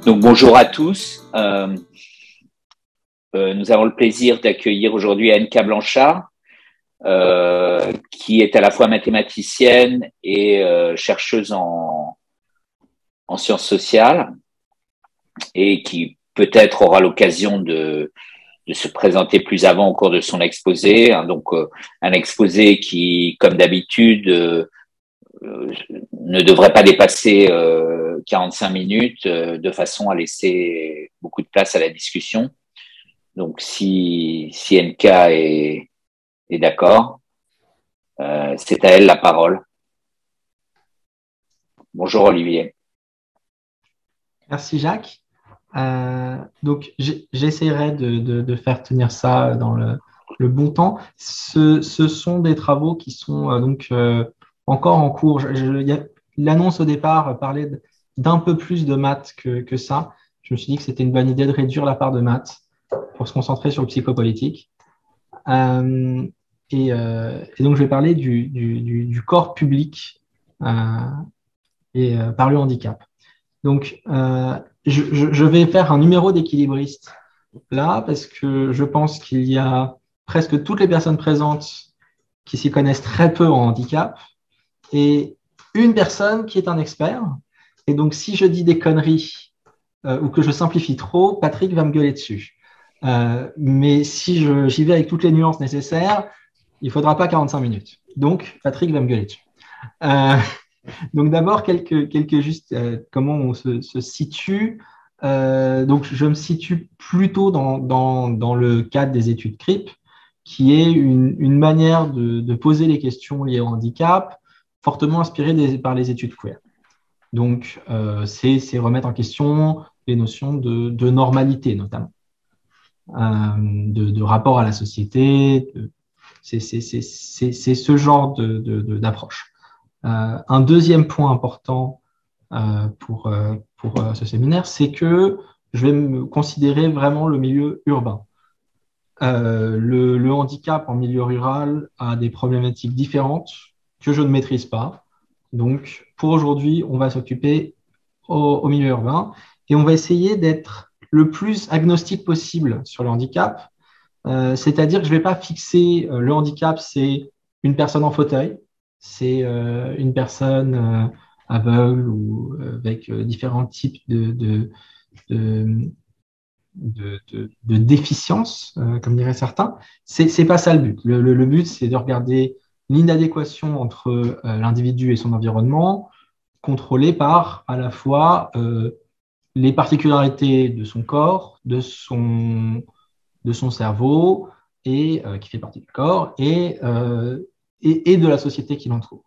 Donc bonjour à tous. Nous avons le plaisir d'accueillir aujourd'hui Anne-Ka Blanchard, qui est à la fois mathématicienne et chercheuse en sciences sociales et qui peut-être aura l'occasion de se présenter plus avant au cours de son exposé. Donc un exposé qui, comme d'habitude, ne devrait pas dépasser 45 minutes de façon à laisser beaucoup de place à la discussion. Donc, si Anne-Ka est d'accord, c'est à elle la parole. Bonjour Olivier. Merci Jacques. Donc, j'essaierai de faire tenir ça dans le bon temps. Ce sont des travaux qui sont encore en cours. L'annonce au départ parlait d'un peu plus de maths que ça. Je me suis dit que c'était une bonne idée de réduire la part de maths pour se concentrer sur le psychopolitique. Et donc, je vais parler du corps public par le handicap. Donc, je vais faire un numéro d'équilibriste là, parce que je pense qu'il y a presque toutes les personnes présentes qui s'y connaissent très peu en handicap et une personne qui est un expert. Et donc, si je dis des conneries ou que je simplifie trop, Patrick va me gueuler dessus. Mais si j'y vais avec toutes les nuances nécessaires, il ne faudra pas 45 minutes. Donc, Patrick va me gueuler dessus. Donc d'abord, juste comment on se situe. Donc je me situe plutôt dans le cadre des études CRIP, qui est une manière de poser les questions liées au handicap, fortement inspirée par les études queer. Donc c'est remettre en question les notions de normalité notamment, de rapport à la société. C'est ce genre d'approche. Un deuxième point important pour ce séminaire, c'est que je vais me considérer vraiment le milieu urbain. Le handicap en milieu rural a des problématiques différentes que je ne maîtrise pas. Donc, pour aujourd'hui, on va s'occuper au milieu urbain et on va essayer d'être le plus agnostique possible sur le handicap. C'est-à-dire que je ne vais pas fixer le handicap, c'est une personne en fauteuil, c'est une personne aveugle ou avec différents types de déficiences, comme diraient certains. C'est pas ça le but. Le but, c'est de regarder l'inadéquation entre l'individu et son environnement, contrôlée par à la fois les particularités de son corps, de son cerveau, et qui fait partie du corps, et de la société qui l'entoure.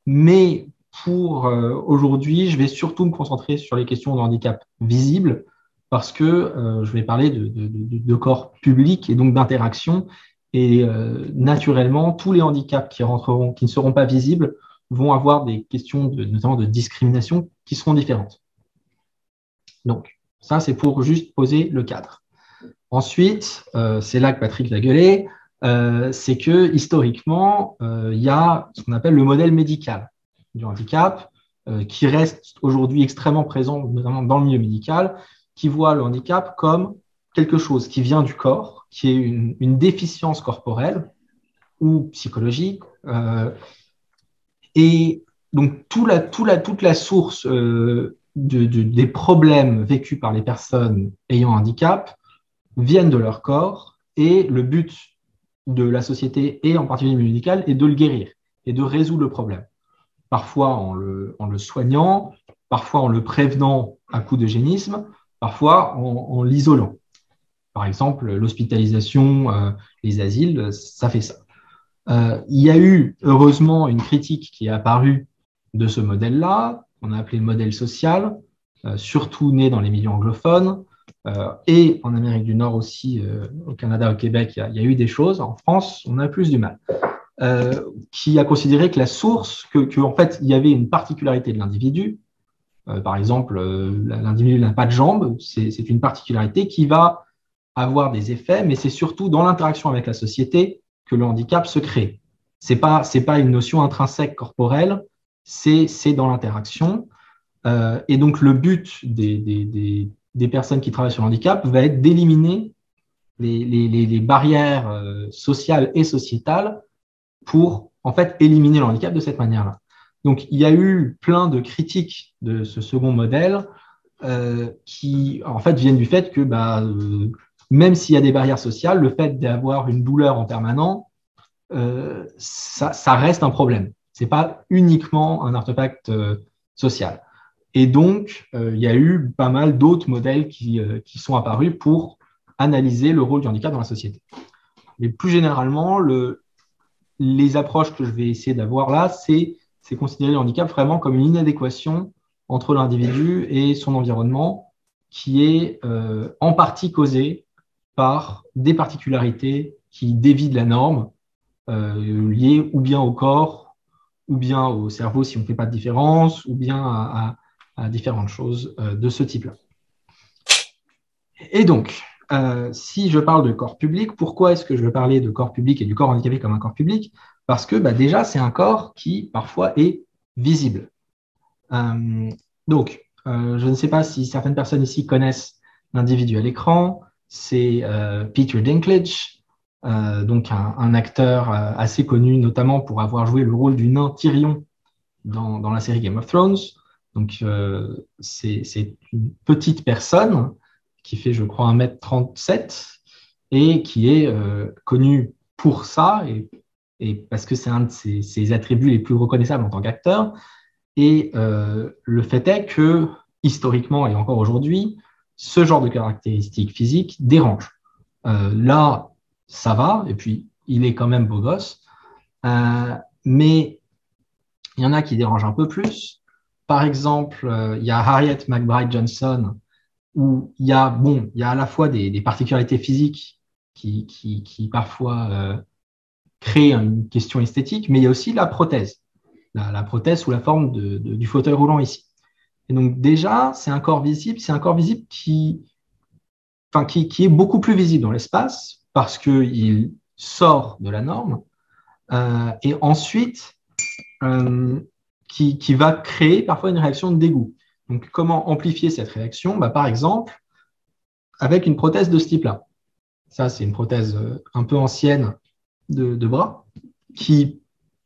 Mais pour aujourd'hui, je vais surtout me concentrer sur les questions de handicap visible, parce que je vais parler de corps public et donc d'interaction. Et naturellement, tous les handicaps qui ne seront pas visibles, vont avoir des questions notamment de discrimination qui seront différentes. Donc, ça, c'est pour juste poser le cadre. Ensuite, c'est là que Patrick va gueuler, c'est que historiquement, il y a ce qu'on appelle le modèle médical du handicap, qui reste aujourd'hui extrêmement présent, notamment dans le milieu médical, qui voit le handicap comme quelque chose qui vient du corps, qui est une déficience corporelle ou psychologique. Et donc, toute la source des problèmes vécus par les personnes ayant un handicap viennent de leur corps, et le but de la société et en particulier médical est de le guérir et de résoudre le problème. Parfois en le soignant, parfois en le prévenant à coup d'eugénisme, parfois en l'isolant. Par exemple, l'hospitalisation, les asiles, ça fait ça. Il y a eu heureusement une critique qui est apparue de ce modèle-là, qu'on a appelé le modèle social, surtout né dans les milieux anglophones, et en Amérique du Nord aussi, au Canada, au Québec, il y a eu des choses. En France, on a plus du mal. Qui a considéré que la source, en fait, il y avait une particularité de l'individu. Par exemple, l'individu n'a pas de jambes, c'est une particularité qui va avoir des effets, mais c'est surtout dans l'interaction avec la société que le handicap se crée. C'est pas une notion intrinsèque corporelle, c'est dans l'interaction. Et donc, le but des personnes qui travaillent sur le handicap va être d'éliminer les barrières sociales et sociétales pour, en fait, éliminer le handicap de cette manière-là. Donc, il y a eu plein de critiques de ce second modèle qui, en fait, viennent du fait que même s'il y a des barrières sociales, le fait d'avoir une douleur en permanent, ça reste un problème. Ce n'est pas uniquement un artefact social. Et donc, il y a eu pas mal d'autres modèles qui sont apparus pour analyser le rôle du handicap dans la société. Mais plus généralement, les approches que je vais essayer d'avoir là, c'est considérer le handicap vraiment comme une inadéquation entre l'individu et son environnement qui est en partie causée par des particularités qui dévient de la norme, liées ou bien au corps, ou bien au cerveau si on ne fait pas de différence, ou bien à différentes choses de ce type-là. Et donc, si je parle de corps public, pourquoi est-ce que je veux parler de corps public et du corps handicapé comme un corps public? Parce que déjà, c'est un corps qui parfois est visible. Donc, je ne sais pas si certaines personnes ici connaissent l'individu à l'écran. C'est Peter Dinklage, donc un acteur assez connu, notamment pour avoir joué le rôle du nain Tyrion dans la série Game of Thrones. Donc, c'est une petite personne qui fait, je crois, 1m37 et qui est connu pour ça, et parce que c'est un de ses attributs les plus reconnaissables en tant qu'acteur. Et le fait est que, historiquement et encore aujourd'hui, ce genre de caractéristiques physiques dérange. Là, ça va, et puis il est quand même beau gosse, mais il y en a qui dérangent un peu plus. Par exemple, il y a Harriet McBride Johnson, où il y a à la fois des particularités physiques qui parfois créent une question esthétique, mais il y a aussi la prothèse. La prothèse sous la forme du fauteuil roulant ici. Et donc déjà, c'est un corps visible qui est beaucoup plus visible dans l'espace parce qu'il sort de la norme et ensuite qui va créer parfois une réaction de dégoût. Donc comment amplifier cette réaction? Par exemple, avec une prothèse de ce type-là. Ça, c'est une prothèse un peu ancienne de bras qui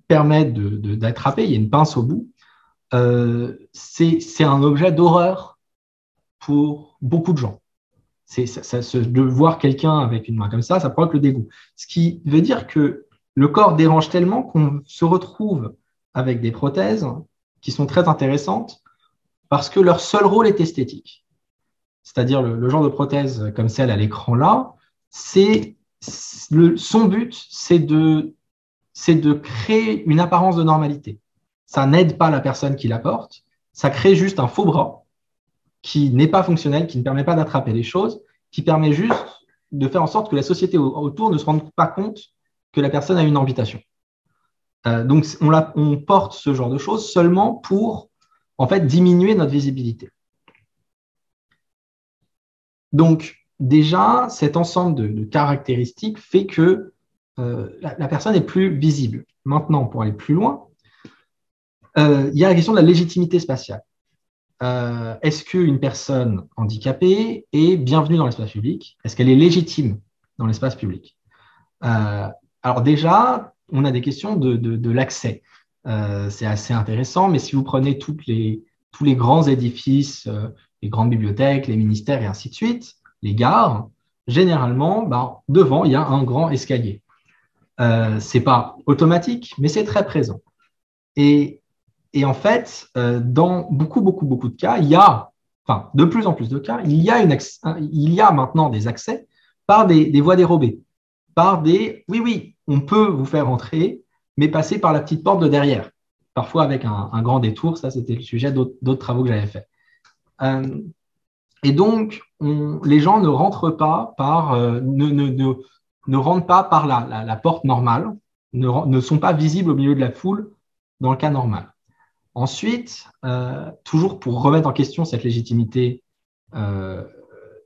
permet d'attraper, il y a une pince au bout. C'est un objet d'horreur pour beaucoup de gens. De voir quelqu'un avec une main comme ça provoque le dégoût. Ce qui veut dire que le corps dérange tellement qu'on se retrouve avec des prothèses qui sont très intéressantes parce que leur seul rôle est esthétique. C'est-à-dire le genre de prothèse comme celle à l'écran là, son but, c'est de créer une apparence de normalité. Ça n'aide pas la personne qui la porte, ça crée juste un faux bras qui n'est pas fonctionnel, qui ne permet pas d'attraper les choses, qui permet juste de faire en sorte que la société autour ne se rende pas compte que la personne a une amputation. Donc, on porte ce genre de choses seulement pour, en fait, diminuer notre visibilité. Donc, déjà, cet ensemble de caractéristiques fait que la personne est plus visible. Maintenant, pour aller plus loin, il y a la question de la légitimité spatiale. Est-ce qu'une personne handicapée est bienvenue dans l'espace public? Est-ce qu'elle est légitime dans l'espace public? Alors déjà, on a des questions de l'accès. C'est assez intéressant, mais si vous prenez tous les grands édifices, les grandes bibliothèques, les ministères et ainsi de suite, les gares, généralement, devant, il y a un grand escalier. Ce n'est pas automatique, mais c'est très présent. Et en fait, dans beaucoup de cas, de plus en plus de cas, il y a maintenant des accès par des voies dérobées, oui, on peut vous faire entrer, mais passer par la petite porte de derrière, parfois avec un grand détour. Ça, c'était le sujet d'autres travaux que j'avais faits. Et donc, les gens ne rentrent pas ne rentrent pas par la porte normale, ne sont pas visibles au milieu de la foule dans le cas normal. Ensuite, toujours pour remettre en question cette légitimité,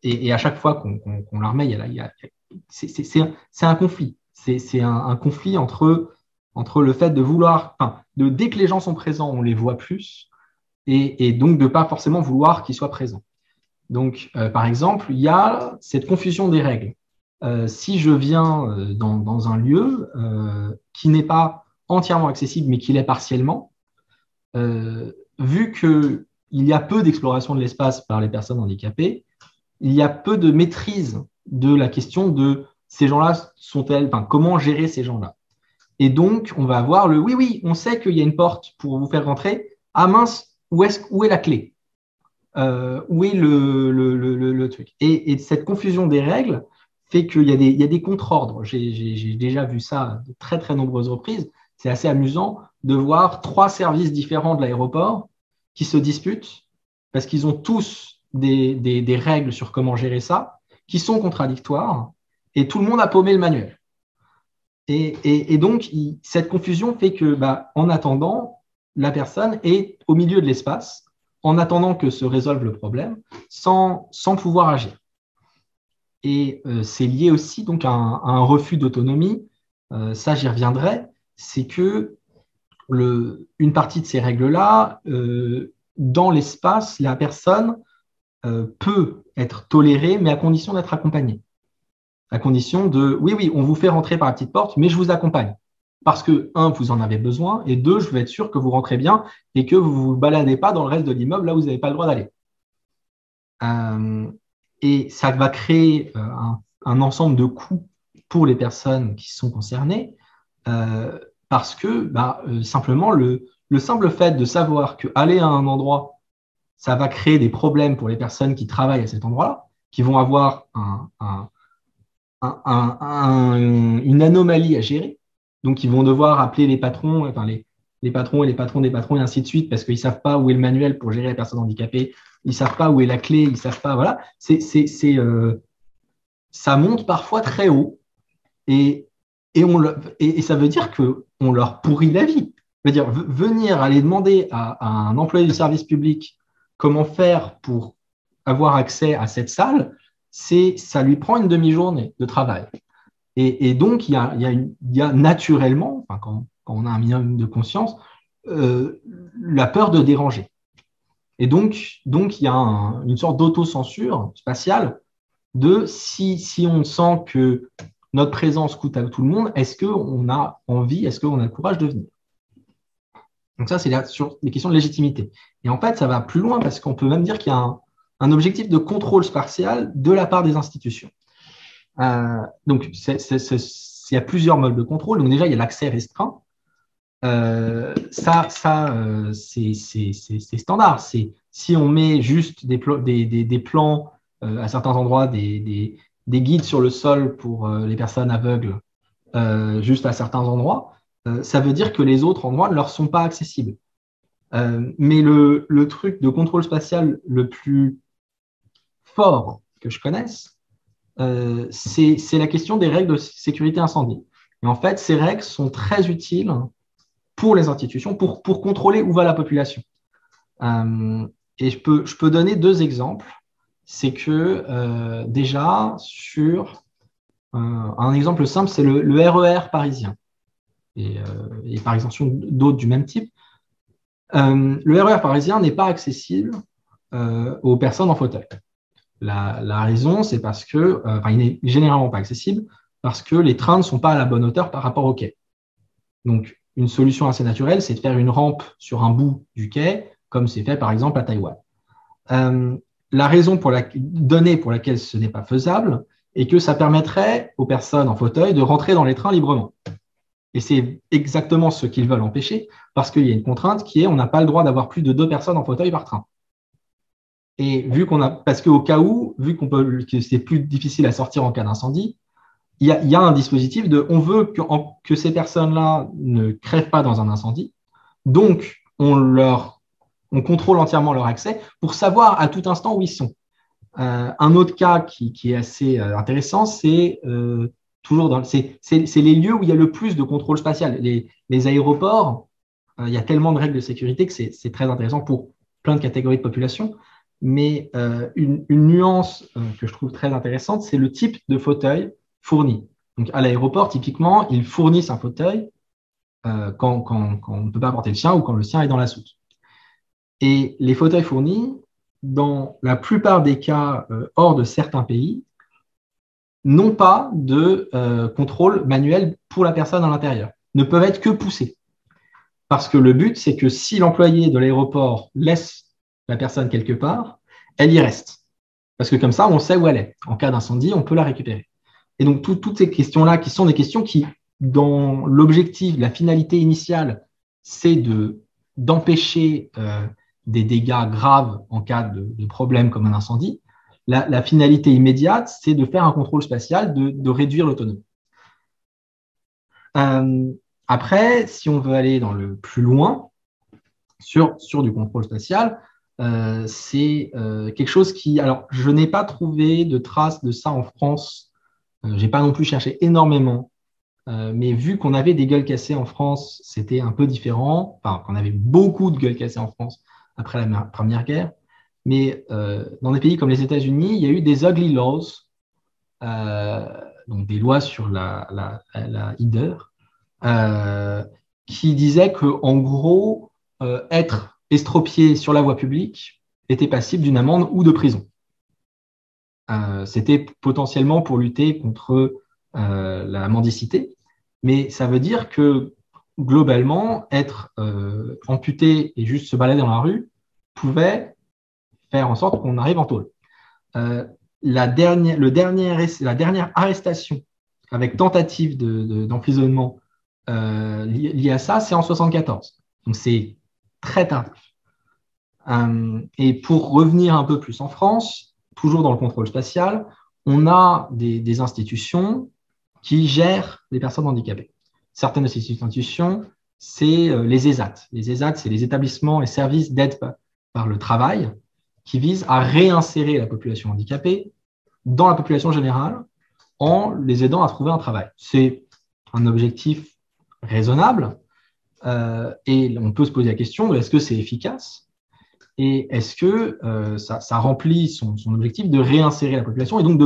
et à chaque fois qu'on la remet, c'est un conflit. C'est un conflit entre le fait de vouloir, dès que les gens sont présents, on les voit plus, et donc de ne pas forcément vouloir qu'il soit présent. Donc, par exemple, il y a cette confusion des règles. Si je viens dans un lieu qui n'est pas entièrement accessible, mais qui l'est partiellement, vu qu'il y a peu d'exploration de l'espace par les personnes handicapées, il y a peu de maîtrise de la question de ces gens-là sont-elles, enfin, comment gérer ces gens-là. Et donc, on va avoir le oui, oui, on sait qu'il y a une porte pour vous faire rentrer. Ah mince, où est la clé? Où est le truc? Et cette confusion des règles fait qu'il y a des contre-ordres. J'ai déjà vu ça de très, très nombreuses reprises. C'est assez amusant de voir 3 services différents de l'aéroport qui se disputent parce qu'ils ont tous des règles sur comment gérer ça, qui sont contradictoires, et tout le monde a paumé le manuel. Et donc, cette confusion fait que, en attendant, la personne est au milieu de l'espace, en attendant que se résolve le problème, sans pouvoir agir. Et c'est lié aussi donc, à un refus d'autonomie. Ça, j'y reviendrai. C'est que une partie de ces règles-là, dans l'espace, la personne peut être tolérée, mais à condition d'être accompagnée. À condition de, oui, oui, on vous fait rentrer par la petite porte, mais je vous accompagne. Parce que, 1, vous en avez besoin, et 2, je veux être sûr que vous rentrez bien et que vous ne vous baladez pas dans le reste de l'immeuble là où vous n'avez pas le droit d'aller. Et ça va créer un ensemble de coûts pour les personnes qui sont concernées, parce que simplement, le simple fait de savoir qu'aller à un endroit, ça va créer des problèmes pour les personnes qui travaillent à cet endroit-là, qui vont avoir une anomalie à gérer. Donc, ils vont devoir appeler les patrons, enfin les patrons et les patrons des patrons et ainsi de suite, parce qu'ils ne savent pas où est le manuel pour gérer les personnes handicapées, ils ne savent pas où est la clé, ils ne savent pas, voilà. Ça monte parfois très haut et ça veut dire qu'on leur pourrit la vie. Ça veut dire, venir aller demander à un employé du service public comment faire pour avoir accès à cette salle, ça lui prend une demi-journée de travail. Et donc, il y a naturellement, enfin, quand on a un minimum de conscience, la peur de déranger. Et donc il y a une sorte d'autocensure spatiale de si on sent que notre présence coûte à tout le monde, est-ce qu'on a envie, est-ce qu'on a le courage de venir? Donc ça, c'est sur les questions de légitimité. Et en fait, ça va plus loin parce qu'on peut même dire qu'il y a un objectif de contrôle spatial de la part des institutions. Donc, il y a plusieurs modes de contrôle. Donc déjà, il y a l'accès restreint. C'est standard. Si on met juste des plans à certains endroits, des guides sur le sol pour les personnes aveugles, juste à certains endroits, ça veut dire que les autres endroits ne leur sont pas accessibles. Mais le truc de contrôle spatial le plus fort que je connaisse, c'est la question des règles de sécurité incendie. Et en fait, ces règles sont très utiles pour les institutions, pour contrôler où va la population. Et je peux donner 2 exemples. C'est que déjà, sur un exemple simple, c'est le RER parisien. Et par extension d'autres du même type. Le RER parisien n'est pas accessible aux personnes en fauteuil. La raison, c'est parce que, il n'est généralement pas accessible parce que les trains ne sont pas à la bonne hauteur par rapport au quai. Donc, une solution assez naturelle, c'est de faire une rampe sur un bout du quai, comme c'est fait par exemple à Taïwan. La raison donnée pour laquelle ce n'est pas faisable est que ça permettrait aux personnes en fauteuil de rentrer dans les trains librement. Et c'est exactement ce qu'ils veulent empêcher, parce qu'il y a une contrainte qui est on n'a pas le droit d'avoir plus de 2 personnes en fauteuil par train. Et parce qu'au cas où, que c'est plus difficile à sortir en cas d'incendie, il y a un dispositif on veut que ces personnes-là ne crèvent pas dans un incendie. Donc, on contrôle entièrement leur accès pour savoir à tout instant où ils sont. Un autre cas qui est assez intéressant, c'est les lieux où il y a le plus de contrôle spatial. Les aéroports, il y a tellement de règles de sécurité que c'est très intéressant pour plein de catégories de population. Mais une nuance que je trouve très intéressante, c'est le type de fauteuil fourni. Donc, à l'aéroport, typiquement, ils fournissent un fauteuil quand on ne peut pas apporter le sien ou quand le sien est dans la soute. Et les fauteuils fournis, dans la plupart des cas hors de certains pays, n'ont pas de contrôle manuel pour la personne à l'intérieur, ne peuvent être que poussés. Parce que le but, c'est que si l'employé de l'aéroport laisse la personne quelque part, elle y reste. Parce que comme ça, on sait où elle est. En cas d'incendie, on peut la récupérer. Et donc, toutes ces questions-là, qui sont des questions qui, dans l'objectif, la finalité initiale, c'est d'empêcher des dégâts graves en cas de problème comme un incendie. La finalité immédiate, c'est de faire un contrôle spatial, de réduire l'autonomie. Après, si on veut aller dans le plus loin, sur du contrôle spatial, c'est quelque chose qui… Alors, je n'ai pas trouvé de traces de ça en France. Je n'ai pas non plus cherché énormément. Mais vu qu'on avait des gueules cassées en France, c'était un peu différent. Enfin, qu'on avait beaucoup de gueules cassées en France après la Première Guerre. Mais dans des pays comme les États-Unis, il y a eu des ugly laws, donc des lois sur la hideur, qui disaient qu'en gros, être estropié sur la voie publique était passible d'une amende ou de prison. C'était potentiellement pour lutter contre la mendicité, mais ça veut dire que globalement, être amputé et juste se balader dans la rue pouvait faire en sorte qu'on arrive en tôle. La dernière arrestation avec tentative d'emprisonnement liée à ça, c'est en 1974. Donc, c'est très tardif. Et pour revenir un peu plus en France, toujours dans le contrôle spatial, on a des institutions qui gèrent les personnes handicapées. Certaines de ces institutions, c'est les ESAT. Les ESAT, c'est les établissements et services d'aide par le travail qui visent à réinsérer la population handicapée dans la population générale en les aidant à trouver un travail. C'est un objectif raisonnable et on peut se poser la question de est-ce que c'est efficace et est-ce que ça remplit son objectif de réinsérer la population et donc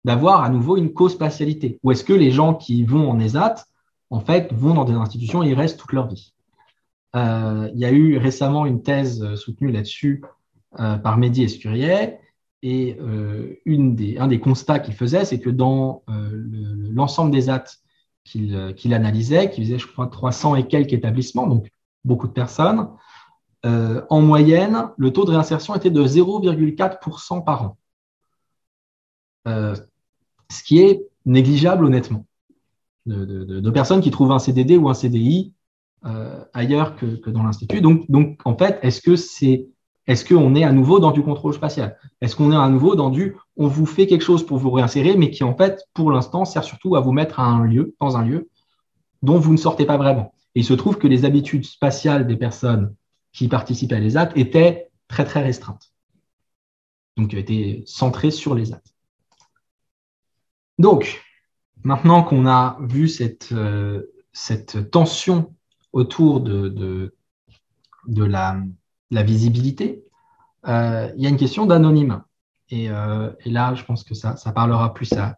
d'avoir à nouveau une co-spatialité? Ou est-ce que les gens qui vont en ESAT, en fait, vont dans des institutions et y restent toute leur vie? Il y a eu récemment une thèse soutenue là-dessus par Mehdi Escuriet, et un des constats qu'il faisait, c'est que dans l'ensemble des ESAT qu'il analysait, qui faisait, je crois, 300 et quelques établissements, donc beaucoup de personnes, en moyenne, le taux de réinsertion était de 0,4% par an. Ce qui est négligeable, honnêtement, de personnes qui trouvent un CDD ou un CDI ailleurs que dans l'Institut. Donc, en fait, est-ce qu'on est à nouveau dans du contrôle spatial? Est-ce qu'on est à nouveau dans on vous fait quelque chose pour vous réinsérer, mais qui, en fait, pour l'instant, sert surtout à vous mettre dans un lieu dont vous ne sortez pas vraiment? Et il se trouve que les habitudes spatiales des personnes qui participaient à l'ESAT étaient très, très restreintes. Donc, étaient centrées sur l'ESAT. Donc, maintenant qu'on a vu cette tension autour de la visibilité, il y a une question d'anonymat. Et là, je pense que ça parlera plus à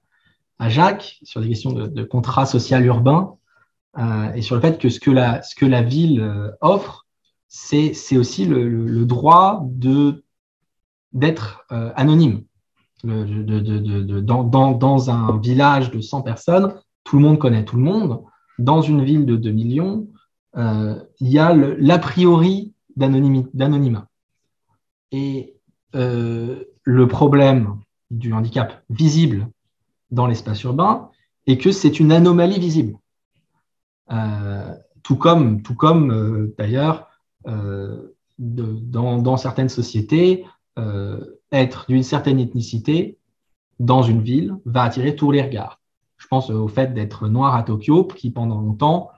Jacques sur des questions de contrat social urbain et sur le fait que ce que la ville offre, c'est aussi le droit d'être anonyme. Dans un village de 100 personnes, tout le monde connaît tout le monde. Dans une ville de 2 millions, il y a l'a priori d'anonymat. Et le problème du handicap visible dans l'espace urbain est que c'est une anomalie visible. Tout comme d'ailleurs, dans certaines sociétés, être d'une certaine ethnicité dans une ville va attirer tous les regards. Je pense au fait d'être noir à Tokyo, qui pendant longtemps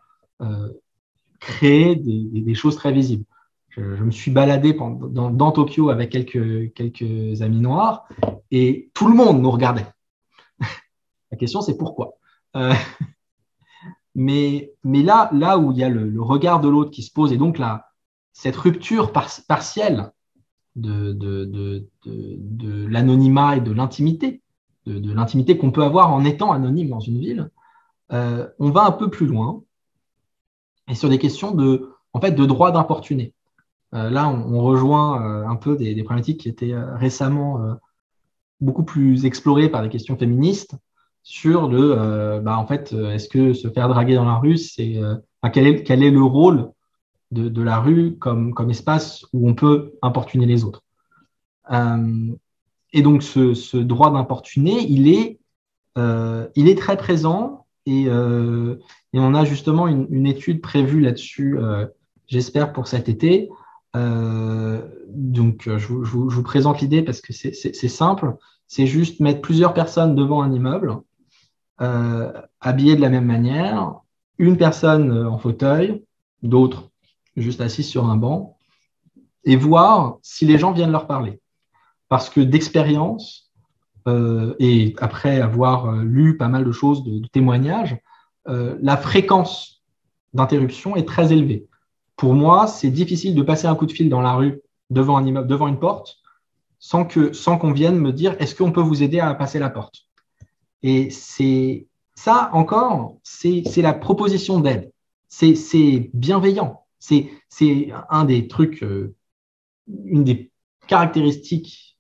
créait des choses très visibles. Je me suis baladé dans Tokyo avec quelques amis noirs et tout le monde nous regardait. La question, c'est pourquoi. Mais là où il y a le regard de l'autre qui se pose et donc cette rupture partielle de l'anonymat et de l'intimité qu'on peut avoir en étant anonyme dans une ville, on va un peu plus loin et sur des questions de droit d'importuner. Là, on rejoint un peu des problématiques qui étaient récemment beaucoup plus explorées par des questions féministes sur en fait, est-ce que se faire draguer dans la rue, quel est le rôle de la rue comme espace où on peut importuner les autres. Et donc, ce droit d'importuner, il est très présent et on a justement une étude prévue là-dessus, j'espère, pour cet été. Donc, je vous présente l'idée parce que c'est simple. C'est juste mettre plusieurs personnes devant un immeuble, habillées de la même manière, une personne en fauteuil, d'autres juste assises sur un banc, et voir si les gens viennent leur parler. Parce que d'expérience, et après avoir lu pas mal de choses, de témoignages, la fréquence d'interruption est très élevée. Pour moi, c'est difficile de passer un coup de fil dans la rue, devant un immeuble, devant une porte, sans qu'on vienne me dire est-ce qu'on peut vous aider à passer la porte. Et c'est ça encore, c'est la proposition d'aide. C'est bienveillant. C'est un des trucs, une des caractéristiques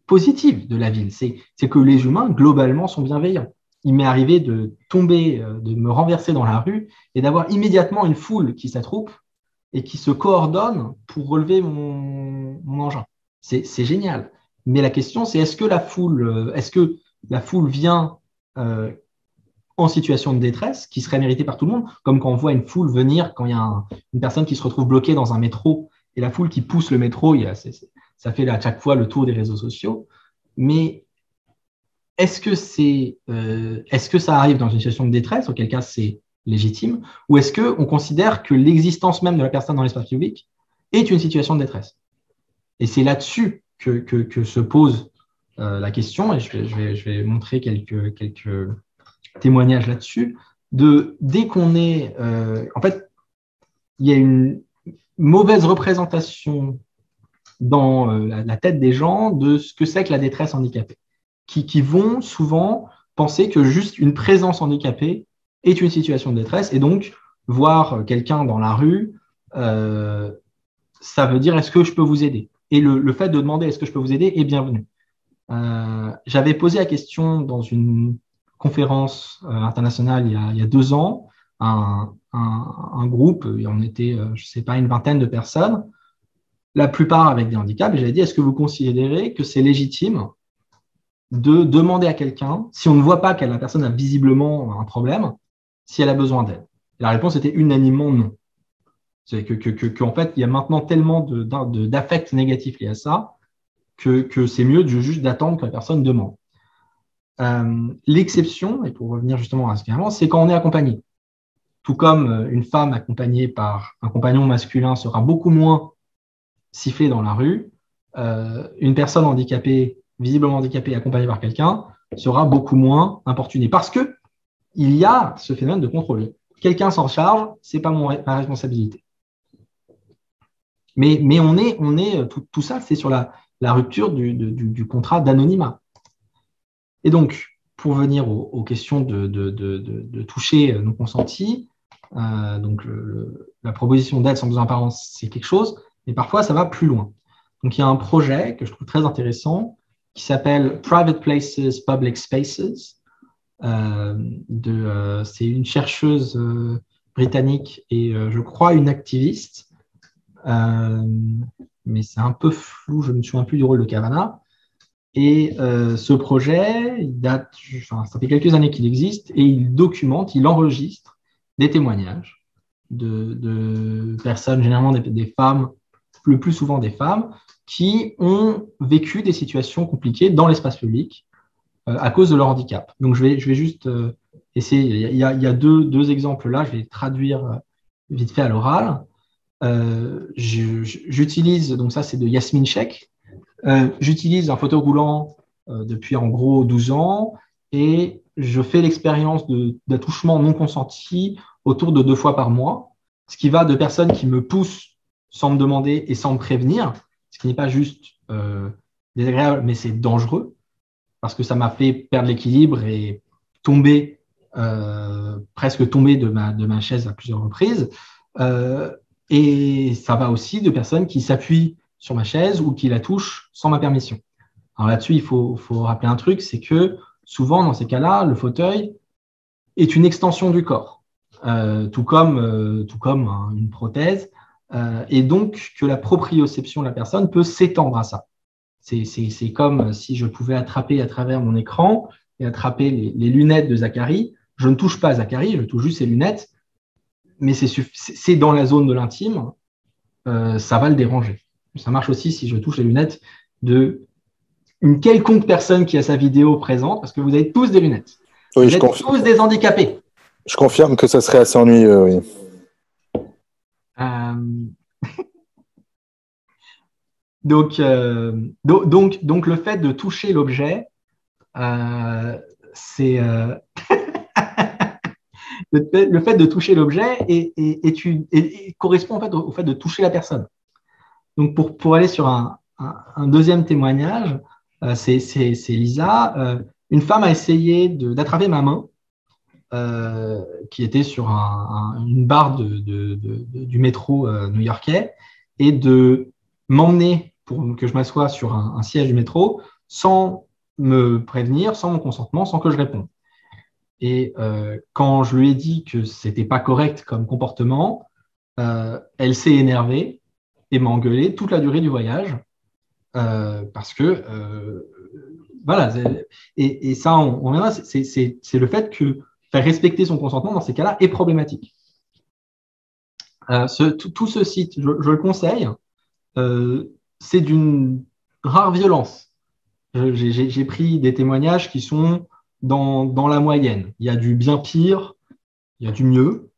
positives de la ville. C'est que les humains, globalement, sont bienveillants. Il m'est arrivé de tomber, de me renverser dans la rue et d'avoir immédiatement une foule qui s'attroupe et qui se coordonne pour relever mon engin. C'est génial. Mais la question, c'est est-ce que la foule vient en situation de détresse, qui serait méritée par tout le monde, comme quand on voit une foule venir, quand il y a une personne qui se retrouve bloquée dans un métro et la foule qui pousse le métro, ça fait à chaque fois le tour des réseaux sociaux. Mais est-ce que ça arrive dans une situation de détresse, auquel cas c'est légitime, ou est-ce qu'on considère que l'existence même de la personne dans l'espace public est une situation de détresse? Et c'est là-dessus que se pose la question, et je vais montrer quelques témoignages là-dessus, dès qu'on est... en fait, il y a une mauvaise représentation dans la tête des gens de ce que c'est que la détresse handicapée, qui vont souvent penser que juste une présence handicapée est une situation de détresse, et donc voir quelqu'un dans la rue, ça veut dire est-ce que je peux vous aider? Et le fait de demander est-ce que je peux vous aider est bienvenu. J'avais posé la question dans une conférence internationale il y a 2 ans, un groupe, et on était, je ne sais pas, une vingtaine de personnes, la plupart avec des handicaps, et j'avais dit est-ce que vous considérez que c'est légitime de demander à quelqu'un, si on ne voit pas que la personne a visiblement un problème, si elle a besoin d'aide? La réponse était unanimement non. C'est qu'en fait, il y a maintenant tellement d'affects négatifs liés à ça que c'est mieux juste d'attendre que la personne demande. L'exception, et pour revenir justement à ce qu'il y a avant, c'est quand on est accompagné. Tout comme une femme accompagnée par un compagnon masculin sera beaucoup moins sifflée dans la rue, une personne handicapée, visiblement handicapée, accompagnée par quelqu'un, sera beaucoup moins importunée. Parce que il y a ce phénomène de contrôle. Quelqu'un s'en charge, ce n'est pas ma responsabilité. Mais on est tout ça, c'est sur la rupture du contrat d'anonymat. Et donc, pour venir aux questions de toucher non consenti, donc la proposition d'aide sans besoin d'apparence, c'est quelque chose, mais parfois ça va plus loin. Donc, il y a un projet que je trouve très intéressant qui s'appelle Private Places, Public Spaces. C'est une chercheuse britannique et je crois une activiste, mais c'est un peu flou, je ne me souviens plus du rôle de Kavanagh. Et ce projet, ça fait quelques années qu'il existe et il documente, il enregistre des témoignages de personnes, généralement des femmes, le plus souvent des femmes, qui ont vécu des situations compliquées dans l'espace public à cause de leur handicap. Donc, je vais juste essayer. Il y a deux exemples là, je vais les traduire vite fait à l'oral. J'utilise, donc ça c'est de Yasmine Sheikh, j'utilise un fauteuil roulant depuis en gros 12 ans et je fais l'expérience d'attouchement non consenti autour de 2 fois par mois, ce qui va de personnes qui me poussent sans me demander et sans me prévenir, ce qui n'est pas juste désagréable, mais c'est dangereux parce que ça m'a fait perdre l'équilibre et tomber, presque tomber de ma chaise à plusieurs reprises. Et ça va aussi de personnes qui s'appuient sur ma chaise ou qui la touchent sans ma permission. Alors là-dessus, il faut rappeler un truc, c'est que souvent, dans ces cas-là, le fauteuil est une extension du corps, tout comme une prothèse, et donc que la proprioception de la personne peut s'étendre à ça. C'est comme si je pouvais attraper à travers mon écran et attraper les lunettes de Zachary. Je ne touche pas Zachary, je touche juste ses lunettes, mais c'est dans la zone de l'intime, ça va le déranger. Ça marche aussi si je touche les lunettes de une quelconque personne qui a sa vidéo présente, parce que vous avez tous des lunettes. Oui, vous êtes tous des handicapés. Je confirme que ça serait assez ennuyeux, oui. Donc, le fait de toucher l'objet, c'est le fait de toucher l'objet correspond en fait au fait de toucher la personne. Donc, pour aller sur un deuxième témoignage, c'est Lisa. Une femme a essayé d'attraper ma main, qui était sur une barre du métro new-yorkais, et de m'emmener pour que je m'assoie sur un siège du métro sans me prévenir, sans mon consentement, sans que je réponde. Et quand je lui ai dit que c'était pas correct comme comportement, elle s'est énervée et m'a engueulé toute la durée du voyage, parce que voilà. Et ça, on verra, c'est le fait que faire respecter son consentement dans ces cas-là est problématique. Tout ce site, je le conseille, c'est d'une rare violence. J'ai pris des témoignages qui sont dans la moyenne. Il y a du bien pire, il y a du mieux,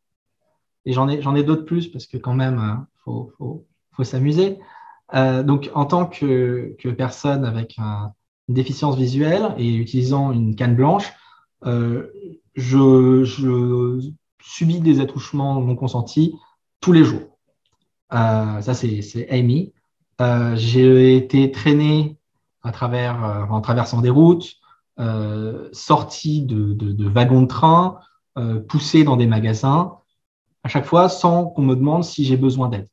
et j'en ai d'autres plus parce que quand même, faut s'amuser. Donc, en tant que personne avec une déficience visuelle et utilisant une canne blanche, je subis des attouchements non consentis tous les jours. Ça, c'est Amy. J'ai été traîné en traversant des routes, sorti de wagons de train, poussé dans des magasins, à chaque fois sans qu'on me demande si j'ai besoin d'aide.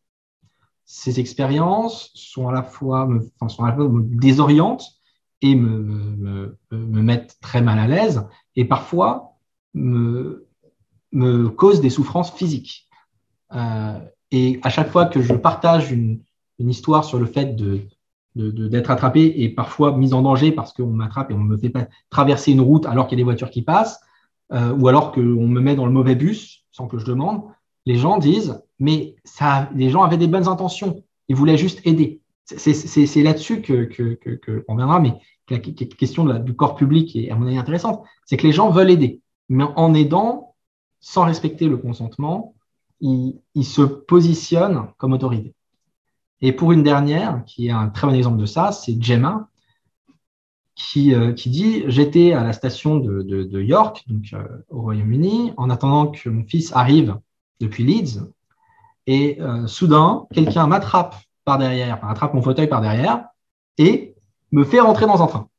Ces expériences sont à la fois me désorientent et me mettent très mal à l'aise, et parfois me causent des souffrances physiques. Et à chaque fois que je partage une histoire sur le fait d'être attrapé et parfois mis en danger parce qu'on m'attrape et on me fait pas traverser une route alors qu'il y a des voitures qui passent, ou alors qu'on me met dans le mauvais bus sans que je demande, les gens disent « mais les gens avaient des bonnes intentions, ils voulaient juste aider ». C'est là-dessus qu'on viendra, mais la question du corps public est à mon avis intéressante, c'est que les gens veulent aider, mais en aidant, sans respecter le consentement, ils se positionnent comme autorité. Et pour une dernière, qui est un très bon exemple de ça, c'est Gemma, qui dit « J'étais à la station de York, donc au Royaume-Uni, en attendant que mon fils arrive depuis Leeds, et soudain, quelqu'un m'attrape par derrière, attrape mon fauteuil par derrière, et me fait rentrer dans un train.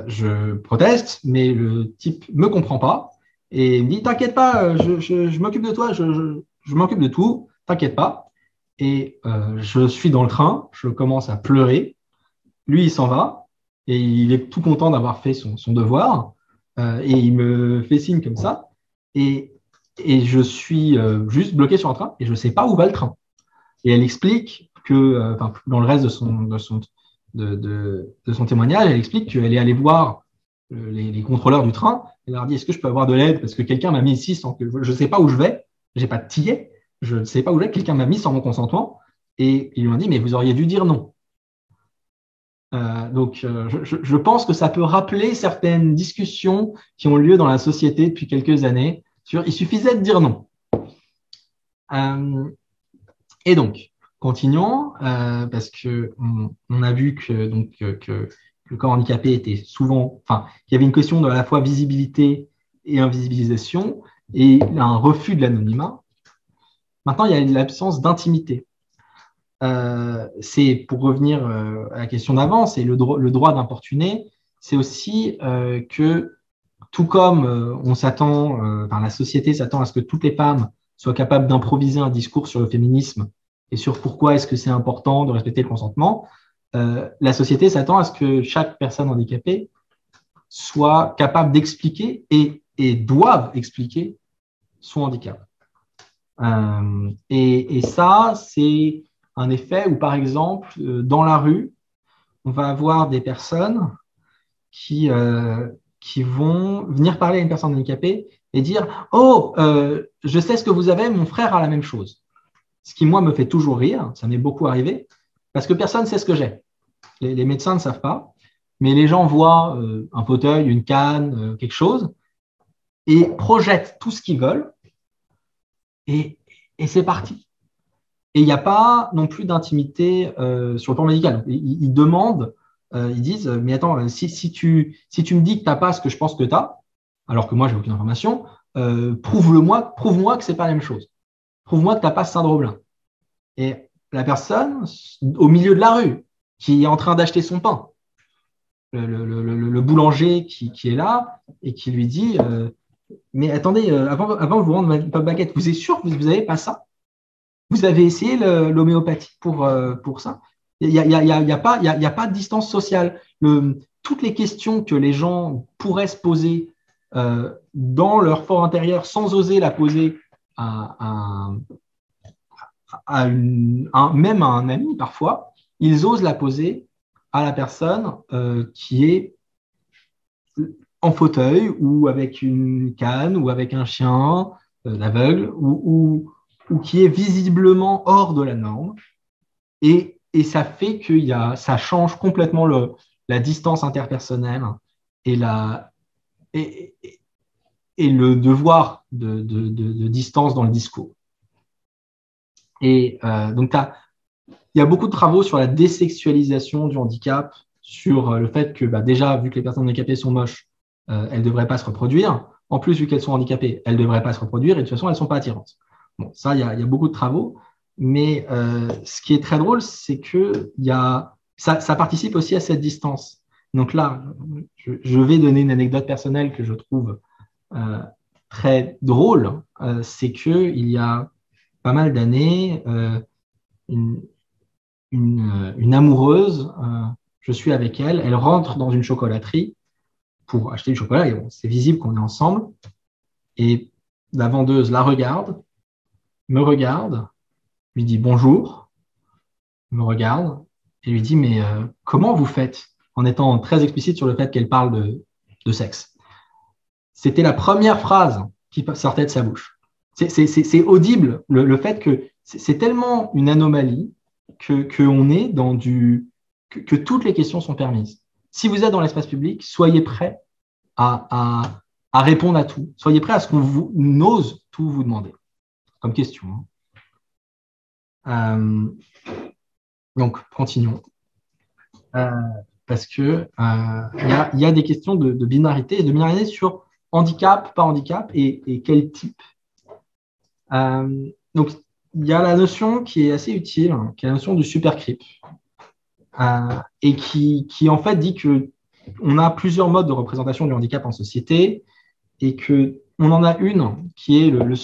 Je proteste, mais le type ne me comprend pas, et il me dit « T'inquiète pas, je m'occupe de toi, je m'occupe de tout, t'inquiète pas ». Et je suis dans le train, je commence à pleurer, lui il s'en va, et il est tout content d'avoir fait son devoir, et il me fait signe comme ça, et je suis juste bloqué sur un train, et je ne sais pas où va le train. Et elle explique que, dans le reste de son témoignage, elle explique qu'elle est allée voir les contrôleurs du train, elle leur dit « Est-ce que je peux avoir de l'aide parce que quelqu'un m'a mis ici sans que je ne sais pas où je vais, je n'ai pas de ticket, je ne sais pas où je vais, quelqu'un m'a mis sans mon consentement. » Et ils lui ont dit « Mais vous auriez dû dire non. » Donc, je pense que ça peut rappeler certaines discussions qui ont lieu dans la société depuis quelques années sur il suffisait de dire non. Et donc, continuons, parce que on a vu que le corps handicapé était souvent, qu'il y avait une question de à la fois visibilité et invisibilisation, et un refus de l'anonymat. Maintenant, il y a l'absence d'intimité. C'est pour revenir à la question d'avant, c'est le droit d'importuner. C'est aussi que tout comme on s'attend, la société s'attend à ce que toutes les femmes soit capable d'improviser un discours sur le féminisme et sur pourquoi est-ce que c'est important de respecter le consentement, la société s'attend à ce que chaque personne handicapée soit capable d'expliquer et doivent expliquer son handicap. Et ça, c'est un effet où, par exemple, dans la rue, on va avoir des personnes qui vont venir parler à une personne handicapée et dire « Oh, je sais ce que vous avez, mon frère a la même chose ». Ce qui, moi, me fait toujours rire, ça m'est beaucoup arrivé, parce que personne ne sait ce que j'ai. Les médecins ne savent pas, mais les gens voient un fauteuil, une canne, quelque chose, et projettent tout ce qu'ils veulent, et c'est parti. Et il n'y a pas non plus d'intimité sur le plan médical. Ils demandent, ils disent, mais attends, si tu me dis que tu n'as pas ce que je pense que tu as, alors que moi, je n'ai aucune information, prouve-moi que ce n'est pas la même chose. Prouve-moi que tu n'as pas ce syndrome-là. Et la personne, au milieu de la rue, qui est en train d'acheter son pain, le boulanger qui est là et qui lui dit mais attendez, avant de vous rendre ma baguette, vous êtes sûr que vous n'avez pas ça? Vous avez essayé l'homéopathie pour ça? Il n'y a pas de distance sociale. Toutes les questions que les gens pourraient se poser dans leur fort intérieur sans oser la poser même à un ami parfois, ils osent la poser à la personne qui est en fauteuil ou avec une canne ou avec un chien aveugle ou qui est visiblement hors de la norme. Et ça fait que ça change complètement la distance interpersonnelle et le devoir de distance dans le discours. Et donc, il y a beaucoup de travaux sur la désexualisation du handicap, sur le fait que déjà, vu que les personnes handicapées sont moches, elles ne devraient pas se reproduire. En plus, vu qu'elles sont handicapées, elles ne devraient pas se reproduire et de toute façon, elles ne sont pas attirantes. Bon, ça, il y a beaucoup de travaux. Mais ce qui est très drôle, c'est que ça participe aussi à cette distance. Donc là, je vais donner une anecdote personnelle que je trouve très drôle. C'est qu'il y a pas mal d'années, une amoureuse, je suis avec elle, elle rentre dans une chocolaterie pour acheter du chocolat, et bon, c'est visible qu'on est ensemble, et la vendeuse la regarde, me regarde, lui dit bonjour, me regarde, et lui dit mais comment vous faites, en étant très explicite sur le fait qu'elle parle de sexe. C'était la première phrase qui sortait de sa bouche. C'est audible, le fait que c'est tellement une anomalie qu'on est dans que toutes les questions sont permises. Si vous êtes dans l'espace public, soyez prêts à répondre à tout. Soyez prêts à ce qu'on ose tout vous demander comme question. Donc, continuons. Parce que y a des questions de binarité, et de binarité sur handicap, pas handicap, et quel type. Donc, il y a la notion qui est assez utile, qui est la notion du supercrypt, et qui en fait dit qu'on a plusieurs modes de représentation du handicap en société, et qu'on en a une qui est le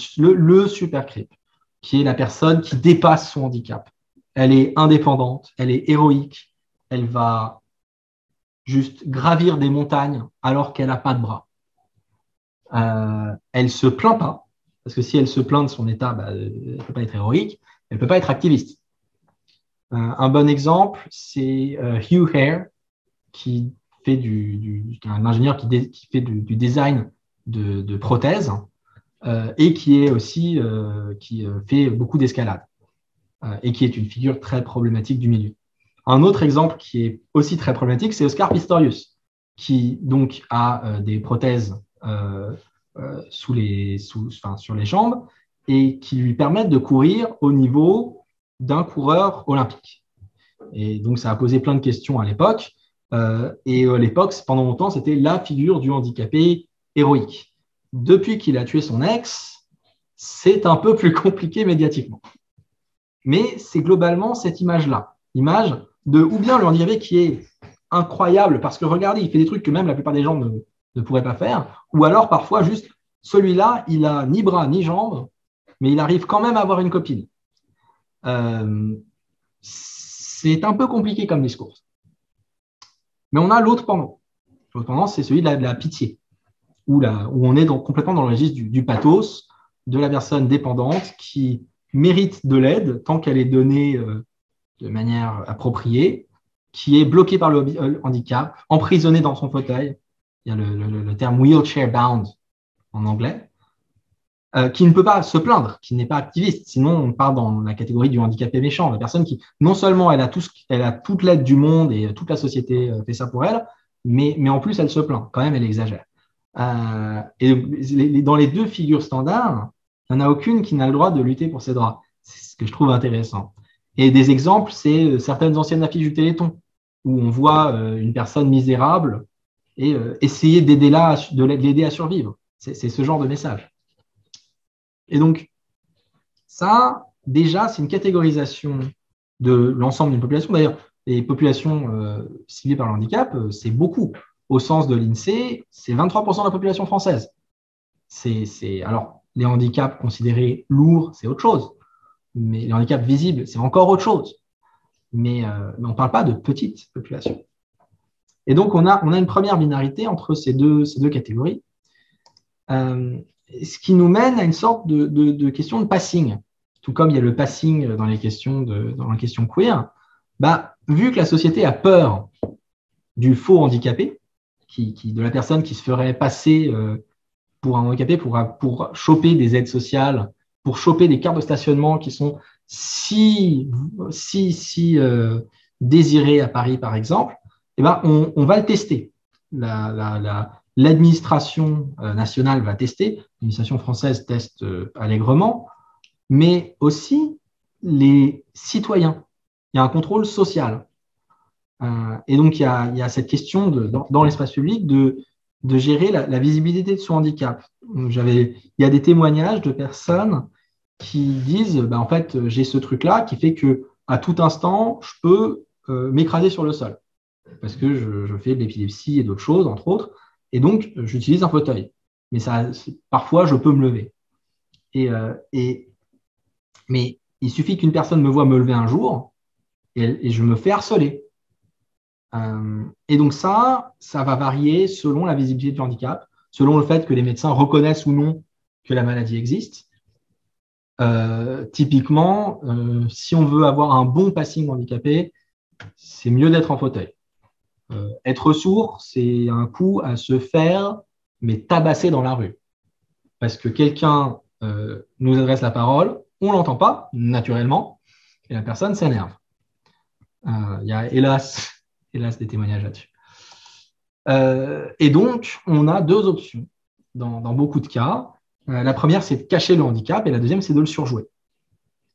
supercrypt, qui est la personne qui dépasse son handicap. Elle est indépendante, elle est héroïque, elle va juste gravir des montagnes alors qu'elle n'a pas de bras. Elle ne se plaint pas, parce que si elle se plaint de son état, elle ne peut pas être héroïque, elle ne peut pas être activiste. Un bon exemple, c'est Hugh Hare, qui fait un ingénieur qui fait du design de prothèses et qui est aussi qui fait beaucoup d'escalade et qui est une figure très problématique du milieu. Un autre exemple qui est aussi très problématique, c'est Oscar Pistorius, qui donc a des prothèses sur les jambes et qui lui permettent de courir au niveau d'un coureur olympique. Et donc, ça a posé plein de questions à l'époque. Et à l'époque, pendant longtemps, c'était la figure du handicapé héroïque. Depuis qu'il a tué son ex, c'est un peu plus compliqué médiatiquement. Mais c'est globalement cette image-là. Image ou bien le handicapé qui est incroyable parce que regardez, il fait des trucs que même la plupart des gens ne pourraient pas faire, ou alors parfois juste celui-là, il a ni bras ni jambes, mais il arrive quand même à avoir une copine. C'est un peu compliqué comme discours. Mais on a l'autre pendant. L'autre pendant, c'est celui de la pitié, où on est complètement dans le registre du pathos, de la personne dépendante qui mérite de l'aide tant qu'elle est donnée de manière appropriée, qui est bloquée par le handicap, emprisonnée dans son fauteuil. Il y a le terme wheelchair bound en anglais, qui ne peut pas se plaindre, qui n'est pas activiste. Sinon, on part dans la catégorie du handicapé méchant, la personne qui, non seulement elle a toute l'aide du monde et toute la société fait ça pour elle, mais en plus, elle se plaint. Quand même, elle exagère. Et dans les deux figures standards, il n'y en a aucune qui n'a le droit de lutter pour ses droits. C'est ce que je trouve intéressant. Et des exemples, c'est certaines anciennes affiches du Téléthon, où on voit une personne misérable et essayer de l'aider à survivre. C'est ce genre de message. Et donc, ça, déjà, c'est une catégorisation de l'ensemble d'une population. D'ailleurs, les populations ciblées par le handicap, c'est beaucoup. Au sens de l'INSEE, c'est 23% de la population française. Alors, les handicaps considérés lourds, c'est autre chose. Mais les handicaps visibles, c'est encore autre chose. Mais on ne parle pas de petites populations. Et donc, on a une première binarité entre ces deux catégories. Ce qui nous mène à une sorte de question de passing. Tout comme il y a le passing dans les questions queer, vu que la société a peur du faux handicapé, de la personne qui se ferait passer pour un handicapé pour choper des aides sociales, pour choper des cartes de stationnement qui sont si désirées à Paris, par exemple, on va le tester. L'administration nationale va tester, l'administration française teste allègrement, mais aussi les citoyens. Il y a un contrôle social. Et donc, il y a cette question dans l'espace public de gérer la visibilité de son handicap. Il y a des témoignages de personnes qui disent, en fait, j'ai ce truc-là qui fait qu'à tout instant, je peux m'écraser sur le sol parce que je fais de l'épilepsie et d'autres choses, entre autres. Et donc, j'utilise un fauteuil. Mais parfois, je peux me lever. Mais il suffit qu'une personne me voie me lever un jour et je me fais harceler. Et donc, ça va varier selon la visibilité du handicap, selon le fait que les médecins reconnaissent ou non que la maladie existe. Typiquement, si on veut avoir un bon passing handicapé, c'est mieux d'être en fauteuil. Être sourd, c'est un coup à se faire, mais tabasser dans la rue. Parce que quelqu'un nous adresse la parole, on ne l'entend pas, naturellement, et la personne s'énerve. Il y a hélas des témoignages là-dessus. Et donc, on a deux options dans beaucoup de cas. La première, c'est de cacher le handicap, et la deuxième, c'est de le surjouer.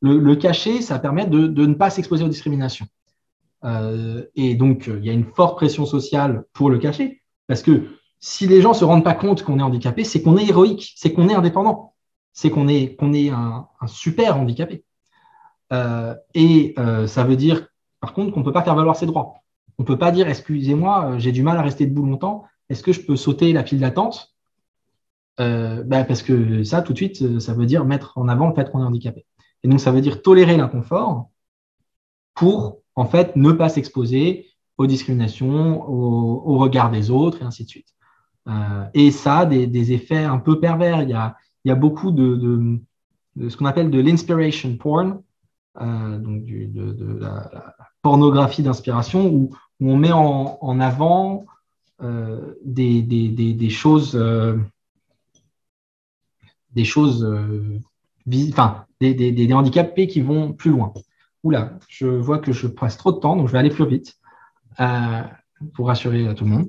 Le cacher, ça permet de ne pas s'exposer aux discriminations. Et donc, il y a une forte pression sociale pour le cacher, parce que si les gens ne se rendent pas compte qu'on est handicapé, c'est qu'on est héroïque, c'est qu'on est indépendant, c'est qu'on est un super handicapé. Ça veut dire, par contre, qu'on ne peut pas faire valoir ses droits. On ne peut pas dire, excusez-moi, j'ai du mal à rester debout longtemps, est-ce que je peux sauter la file d'attente parce que ça, tout de suite, ça veut dire mettre en avant le fait qu'on est handicapé. Et donc, ça veut dire tolérer l'inconfort pour, en fait, ne pas s'exposer aux discriminations, au regard des autres, et ainsi de suite. Et ça a des effets un peu pervers. Il y a beaucoup de ce qu'on appelle de l'inspiration porn, donc de la pornographie d'inspiration, où on met en avant des choses des handicapés qui vont plus loin. Oula, je vois que je passe trop de temps, donc je vais aller plus vite pour rassurer tout le monde.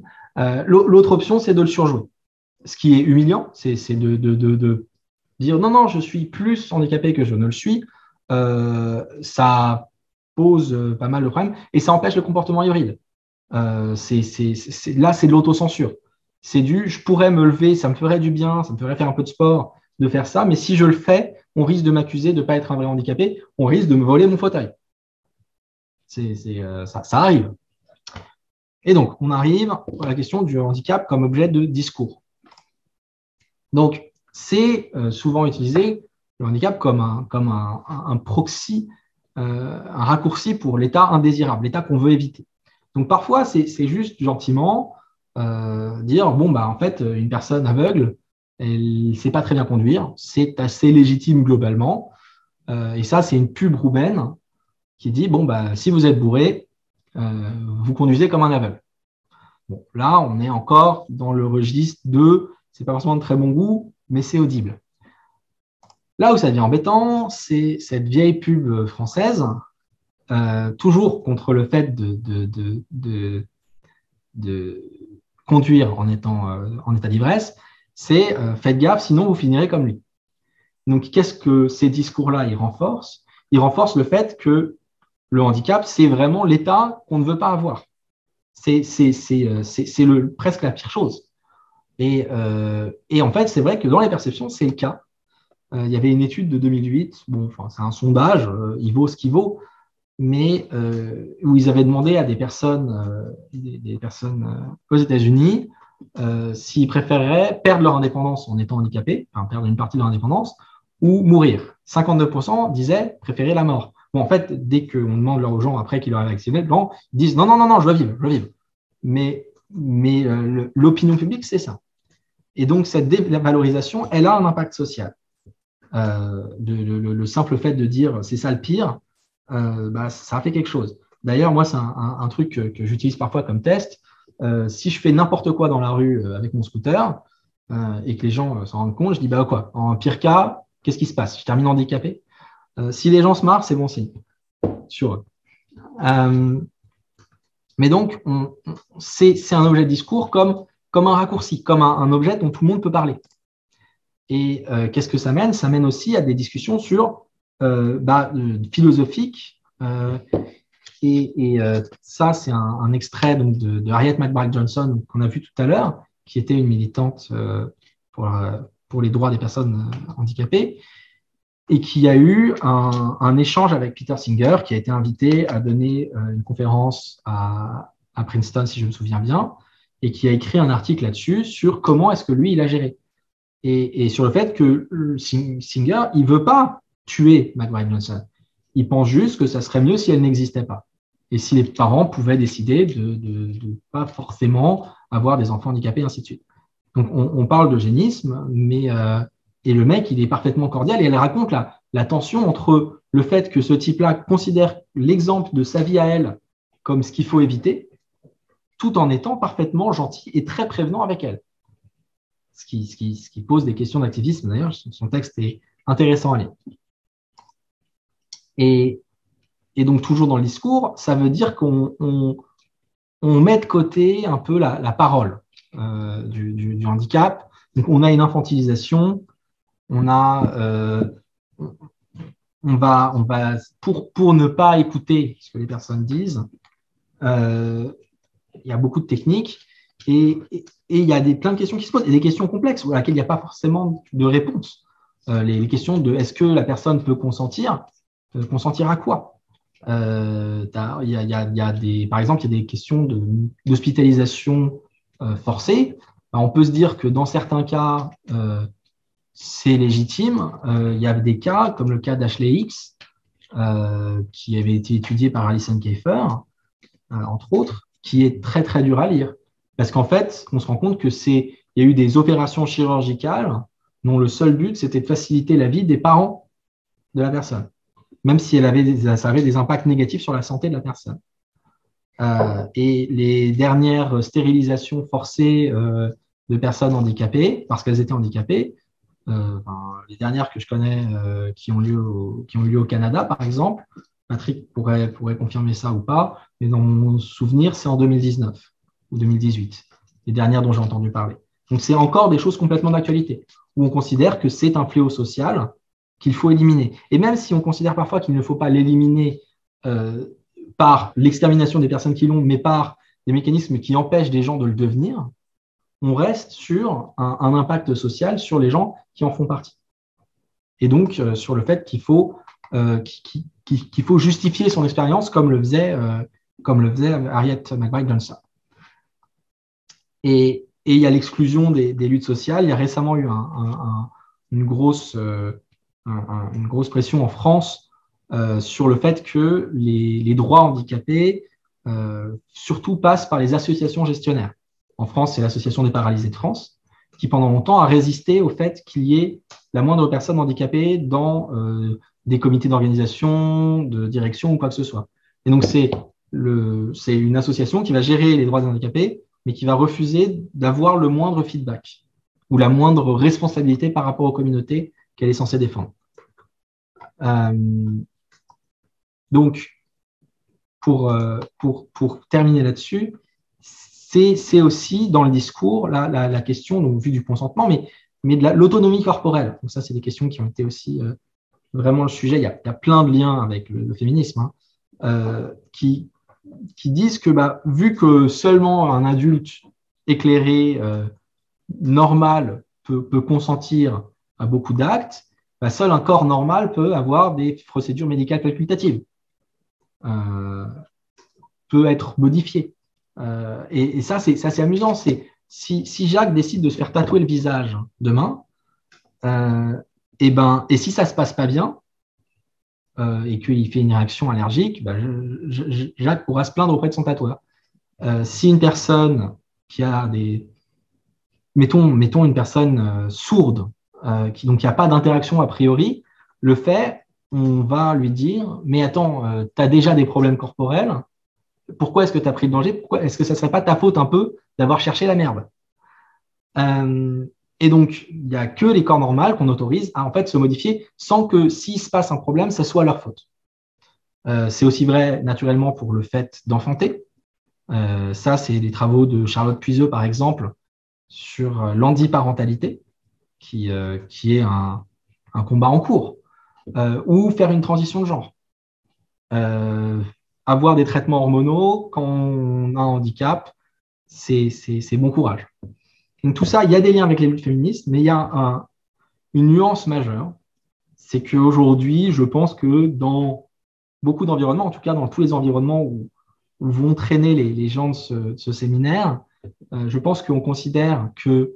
L'autre option, c'est de le surjouer. Ce qui est humiliant, c'est de dire non, je suis plus handicapé que je ne le suis. Ça pose pas mal de problèmes et ça empêche le comportement hybride. Là, c'est de l'autocensure. Je pourrais me lever, ça me ferait du bien, ça me ferait faire un peu de sport, de faire ça, mais si je le fais, on risque de m'accuser de ne pas être un vrai handicapé, on risque de me voler mon fauteuil. Ça arrive. Et donc, on arrive à la question du handicap comme objet de discours. Donc, c'est souvent utilisé le handicap comme un proxy, un raccourci pour l'état indésirable, l'état qu'on veut éviter. Donc parfois, c'est juste gentiment dire, bon, bah, en fait, une personne aveugle, elle ne sait pas très bien conduire, c'est assez légitime globalement. Et ça, c'est une pub roumaine qui dit, bon, bah, si vous êtes bourré, vous conduisez comme un aveugle. Bon, là, on est encore dans le registre de, c'est pas forcément de très bon goût, mais c'est audible. Là où ça devient embêtant, c'est cette vieille pub française, toujours contre le fait de conduire en étant en état d'ivresse, c'est faites gaffe, sinon vous finirez comme lui. Donc, qu'est-ce que ces discours-là, ils renforcent? Ils renforcent le fait que le handicap, c'est vraiment l'état qu'on ne veut pas avoir. C'est presque la pire chose. Et en fait, c'est vrai que dans les perceptions, c'est le cas. Il y avait une étude de 2008, bon, enfin, c'est un sondage, il vaut ce qu'il vaut, mais où ils avaient demandé à des personnes aux États-Unis s'ils préféreraient perdre leur indépendance en étant handicapés, enfin perdre une partie de leur indépendance, ou mourir. 52% disaient préférer la mort. Bon, en fait, dès qu'on demande aux gens après qu'ils leur aient vacciné, ils disent non, non, non, non, je veux vivre, je veux vivre. Mais l'opinion publique, c'est ça. Et donc, cette dévalorisation, elle a un impact social. Le simple fait de dire c'est ça le pire, bah, ça a fait quelque chose. D'ailleurs, moi, c'est un truc que j'utilise parfois comme test. Si je fais n'importe quoi dans la rue avec mon scooter et que les gens s'en rendent compte, je dis bah quoi, en pire cas, qu'est-ce qui se passe? Je termine handicapé. Si les gens se marrent, c'est bon signe sur eux. Mais donc, c'est un objet de discours comme un raccourci, comme un objet dont tout le monde peut parler. Et qu'est-ce que ça mène? Ça mène aussi à des discussions sur philosophiques. Ça, c'est un extrait donc, de Harriet McBride Johnson qu'on a vu tout à l'heure, qui était une militante pour les droits des personnes handicapées, et qui a eu un échange avec Peter Singer, qui a été invité à donner une conférence à Princeton, si je me souviens bien, et qui a écrit un article là-dessus sur comment est-ce que lui, il a géré. Et sur le fait que Singer, il ne veut pas tuer McBride Johnson. Il pense juste que ça serait mieux si elle n'existait pas. Et si les parents pouvaient décider de pas forcément avoir des enfants handicapés, et ainsi de suite. Donc, on parle d'eugénisme, mais et le mec, il est parfaitement cordial et elle raconte la tension entre le fait que ce type-là considère l'exemple de sa vie à elle comme ce qu'il faut éviter, tout en étant parfaitement gentil et très prévenant avec elle. Ce qui pose des questions d'activisme. D'ailleurs, son texte est intéressant à lire. Et donc, toujours dans le discours, ça veut dire qu'on met de côté un peu la parole du handicap. Donc, on a une infantilisation, on va pour ne pas écouter ce que les personnes disent, il y a beaucoup de techniques et il y a plein de questions qui se posent, et des questions complexes à laquelle il n'y a pas forcément de réponse. Les questions de est-ce que la personne peut consentir à quoi? Par exemple, il y a des questions d'hospitalisation forcée. On peut se dire que dans certains cas, c'est légitime. Il y a des cas, comme le cas d'Ashley Hicks, qui avait été étudié par Alison Kiefer, entre autres, qui est très, très dur à lire. Parce qu'en fait, on se rend compte il y a eu des opérations chirurgicales dont le seul but, c'était de faciliter la vie des parents de la personne, même si ça avait des impacts négatifs sur la santé de la personne. Et les dernières stérilisations forcées de personnes handicapées, parce qu'elles étaient handicapées, les dernières que je connais qui ont eu lieu au Canada, par exemple, Patrick pourrait confirmer ça ou pas, mais dans mon souvenir, c'est en 2019 ou 2018, les dernières dont j'ai entendu parler. Donc, c'est encore des choses complètement d'actualité, où on considère que c'est un fléau social qu'il faut éliminer. Et même si on considère parfois qu'il ne faut pas l'éliminer par l'extermination des personnes qui l'ont, mais par des mécanismes qui empêchent des gens de le devenir, on reste sur un impact social sur les gens qui en font partie. Et donc, sur le fait qu'il faut justifier son expérience comme le faisait Harriet McBride Johnson. Et il y a l'exclusion des luttes sociales. Il y a récemment eu une grosse une grosse pression en France sur le fait que les droits handicapés surtout passent par les associations gestionnaires. En France, c'est l'Association des paralysés de France, qui pendant longtemps a résisté au fait qu'il y ait la moindre personne handicapée dans des comités d'organisation, de direction ou quoi que ce soit. Et donc, c'est une association qui va gérer les droits des handicapés, mais qui va refuser d'avoir le moindre feedback ou la moindre responsabilité par rapport aux communautés qu'elle est censée défendre. Donc, pour terminer là-dessus, c'est aussi dans le discours la question, donc, vue du consentement, mais de l'autonomie corporelle. Donc ça, c'est des questions qui ont été aussi vraiment le sujet. Il y a plein de liens avec le féminisme, qui disent que vu que seulement un adulte éclairé, normal, peut consentir à beaucoup d'actes, seul un corps normal peut avoir des procédures médicales facultatives, peut être modifié. Et ça, c'est amusant. Si Jacques décide de se faire tatouer le visage demain, et si ça ne se passe pas bien, et qu'il fait une réaction allergique, Jacques pourra se plaindre auprès de son tatoueur. Si une personne qui a mettons une personne sourde, donc il n'y a pas d'interaction a priori, le fait, on va lui dire, mais attends, tu as déjà des problèmes corporels, pourquoi est-ce que tu as pris le danger? Pourquoi est-ce que ça ne serait pas ta faute un peu d'avoir cherché la merde? Et donc, il n'y a que les corps normaux qu'on autorise à en fait se modifier sans que s'il se passe un problème, ça soit leur faute. C'est aussi vrai naturellement pour le fait d'enfanter. Ça, c'est des travaux de Charlotte Puiseux, par exemple, sur l'handiparentalité, qui est un combat en cours, ou faire une transition de genre. Avoir des traitements hormonaux quand on a un handicap, c'est bon courage. Donc tout ça, il y a des liens avec les luttes féministes, mais il y a une nuance majeure, c'est qu'aujourd'hui, je pense que dans beaucoup d'environnements, en tout cas dans tous les environnements où vont traîner les gens de ce séminaire, je pense qu'on considère que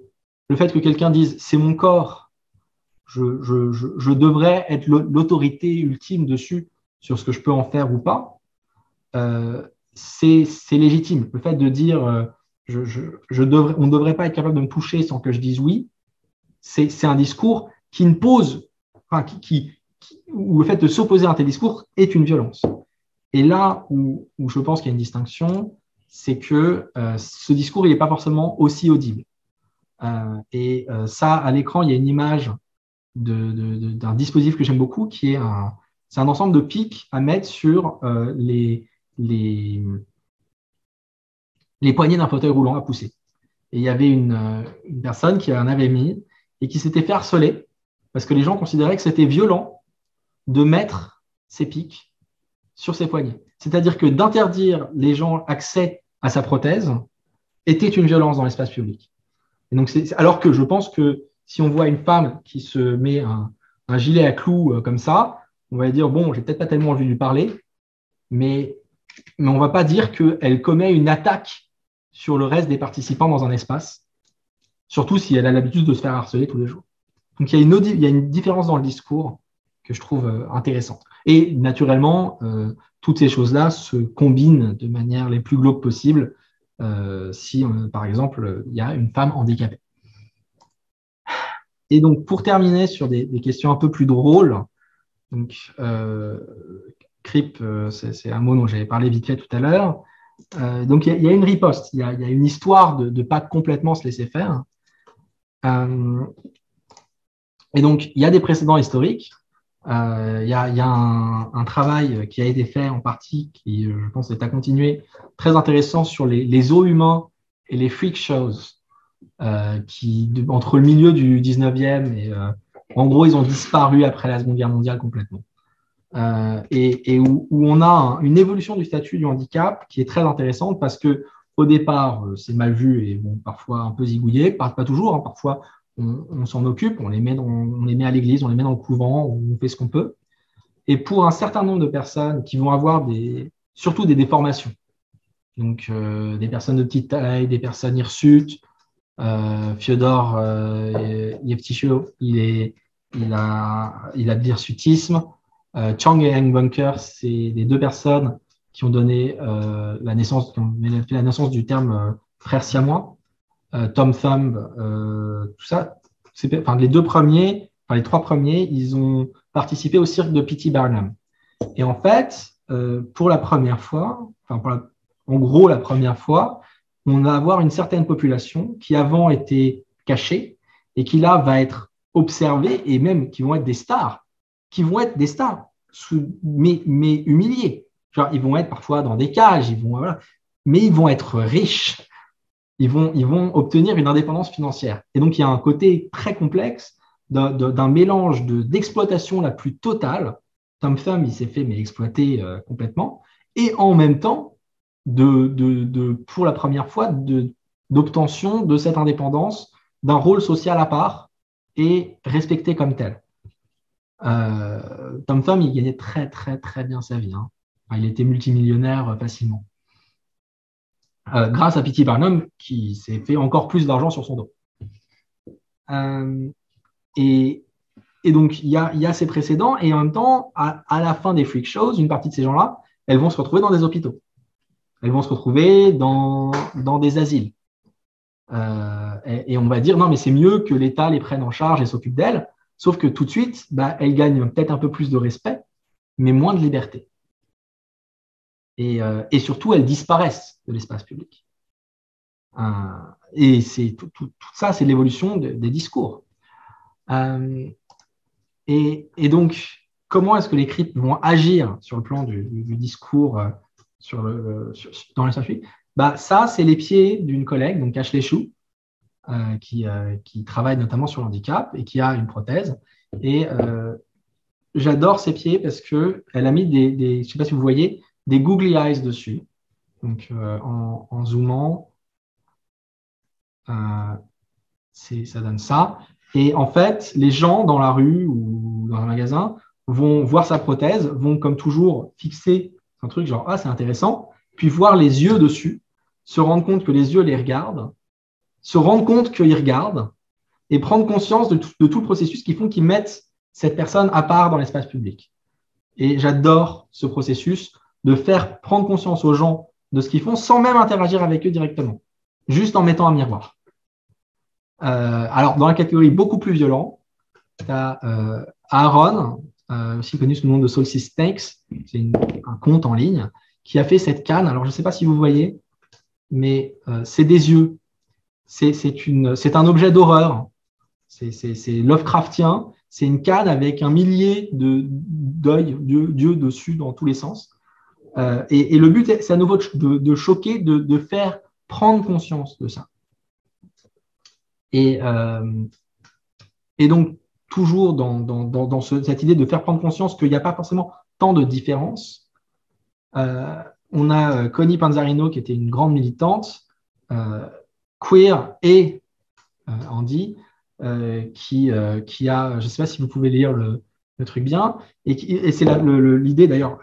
le fait que quelqu'un dise « c'est mon corps, je devrais être l'autorité ultime dessus sur ce que je peux en faire ou pas », c'est légitime. Le fait de dire on ne devrait pas être capable de me toucher sans que je dise oui, c'est un discours qui ne pose, enfin, où le fait de s'opposer à un tel discours est une violence. Et là où je pense qu'il y a une distinction, c'est que ce discours n'est pas forcément aussi audible. Ça, à l'écran, il y a une image d'un dispositif que j'aime beaucoup, qui est c'est un ensemble de pics à mettre sur les poignées d'un fauteuil roulant à pousser. Et il y avait une personne qui en avait mis et qui s'était fait harceler parce que les gens considéraient que c'était violent de mettre ces pics sur ses poignets. C'est-à-dire que d'interdire les gens accès à sa prothèse était une violence dans l'espace public. Et donc alors que je pense que si on voit une femme qui se met un gilet à clous comme ça, on va dire, bon, j'ai peut-être pas tellement envie de lui parler, mais on ne va pas dire qu'elle commet une attaque sur le reste des participants dans un espace, surtout si elle a l'habitude de se faire harceler tous les jours. Donc, il y a une différence dans le discours que je trouve intéressante. Et naturellement, toutes ces choses-là se combinent de manière les plus glauques possible si, par exemple, il y a une femme handicapée. Et donc, pour terminer sur des questions un peu plus drôles, donc, CRIP, c'est un mot dont j'avais parlé vite fait tout à l'heure. Donc, il y a une riposte, il y a une histoire de ne pas complètement se laisser faire. Et donc, il y a des précédents historiques. Il y a un travail qui a été fait en partie, qui, je pense, est à continuer, très intéressant sur les zoos humains et les freak shows, entre le milieu du 19e et, en gros, ils ont disparu après la Seconde Guerre mondiale complètement. Et où on a une évolution du statut du handicap qui est très intéressante parce que au départ, c'est mal vu et bon, parfois un peu zigouillé, pas toujours, hein, parfois on s'en occupe, on les met à l'église, on les met dans le couvent, on fait ce qu'on peut. Et pour un certain nombre de personnes qui vont avoir surtout des déformations, donc des personnes de petite taille, des personnes hirsutes, Fyodor Yevtichio, il est il a de l'hirsutisme. Chang et Eng Bunker, c'est les deux personnes qui ont donné qui ont fait la naissance du terme frère siamois. Tom Thumb, tout ça. Enfin, les trois premiers, ils ont participé au cirque de P.T. Barnum. Et en fait, pour la première fois, en gros la première fois, on va avoir une certaine population qui avant était cachée et qui là va être observée et même qui vont être des stars, mais humiliés. Genre, ils vont être parfois dans des cages, mais ils vont être riches. Ils vont obtenir une indépendance financière. Et donc, il y a un côté très complexe d'un mélange d'exploitation la plus totale. Tom Thumb, il s'est fait exploiter complètement. Et en même temps, pour la première fois, d'obtention de cette indépendance, d'un rôle social à part et respecté comme tel. Tom Thumb, il gagnait très, très, très bien sa vie. Hein. Enfin, il était multimillionnaire facilement. Grâce à P.T. Barnum, qui s'est fait encore plus d'argent sur son dos. Et donc, il y a ces précédents, et en même temps, à la fin des freak shows, une partie de ces gens-là, elles vont se retrouver dans des hôpitaux. Elles vont se retrouver dans des asiles. Et on va dire, non, mais c'est mieux que l'État les prenne en charge et s'occupe d'elles, sauf que tout de suite, elles gagnent peut-être un peu plus de respect, mais moins de liberté. Et surtout, elles disparaissent de l'espace public. Et tout ça, c'est l'évolution des discours. Et donc, comment est-ce que les cryptes vont agir sur le plan du discours dans l'espace public? Ça, c'est les pieds d'une collègue, donc Ashley Chou, qui travaille notamment sur le handicap et qui a une prothèse. Et j'adore ses pieds parce qu'elle a mis je ne sais pas si vous voyez, des googly eyes dessus. Donc, en zoomant, ça donne ça. Et en fait, les gens dans la rue ou dans un magasin vont voir sa prothèse, vont comme toujours fixer un truc genre « Ah, c'est intéressant », puis voir les yeux dessus, se rendre compte que les yeux les regardent, se rendre compte qu'ils regardent et prendre conscience de tout le processus qui font qu'ils mettent cette personne à part dans l'espace public. Et j'adore ce processus de faire prendre conscience aux gens de ce qu'ils font sans même interagir avec eux directement, juste en mettant un miroir. Alors, dans la catégorie beaucoup plus violent, tu as Aaron, aussi connu sous le nom de Solstice Snakes, c'est un conte en ligne, qui a fait cette canne. Alors, je ne sais pas si vous voyez, mais c'est des yeux. C'est un objet d'horreur. C'est Lovecraftien. C'est une canne avec un millier d'yeux dessus dans tous les sens. Et le but, c'est à nouveau de choquer, de faire prendre conscience de ça. Et donc, toujours dans cette idée de faire prendre conscience qu'il n'y a pas forcément tant de différence, on a Connie Panzarino, qui était une grande militante, queer et Andy, qui a, je ne sais pas si vous pouvez lire le truc bien, et c'est l'idée d'ailleurs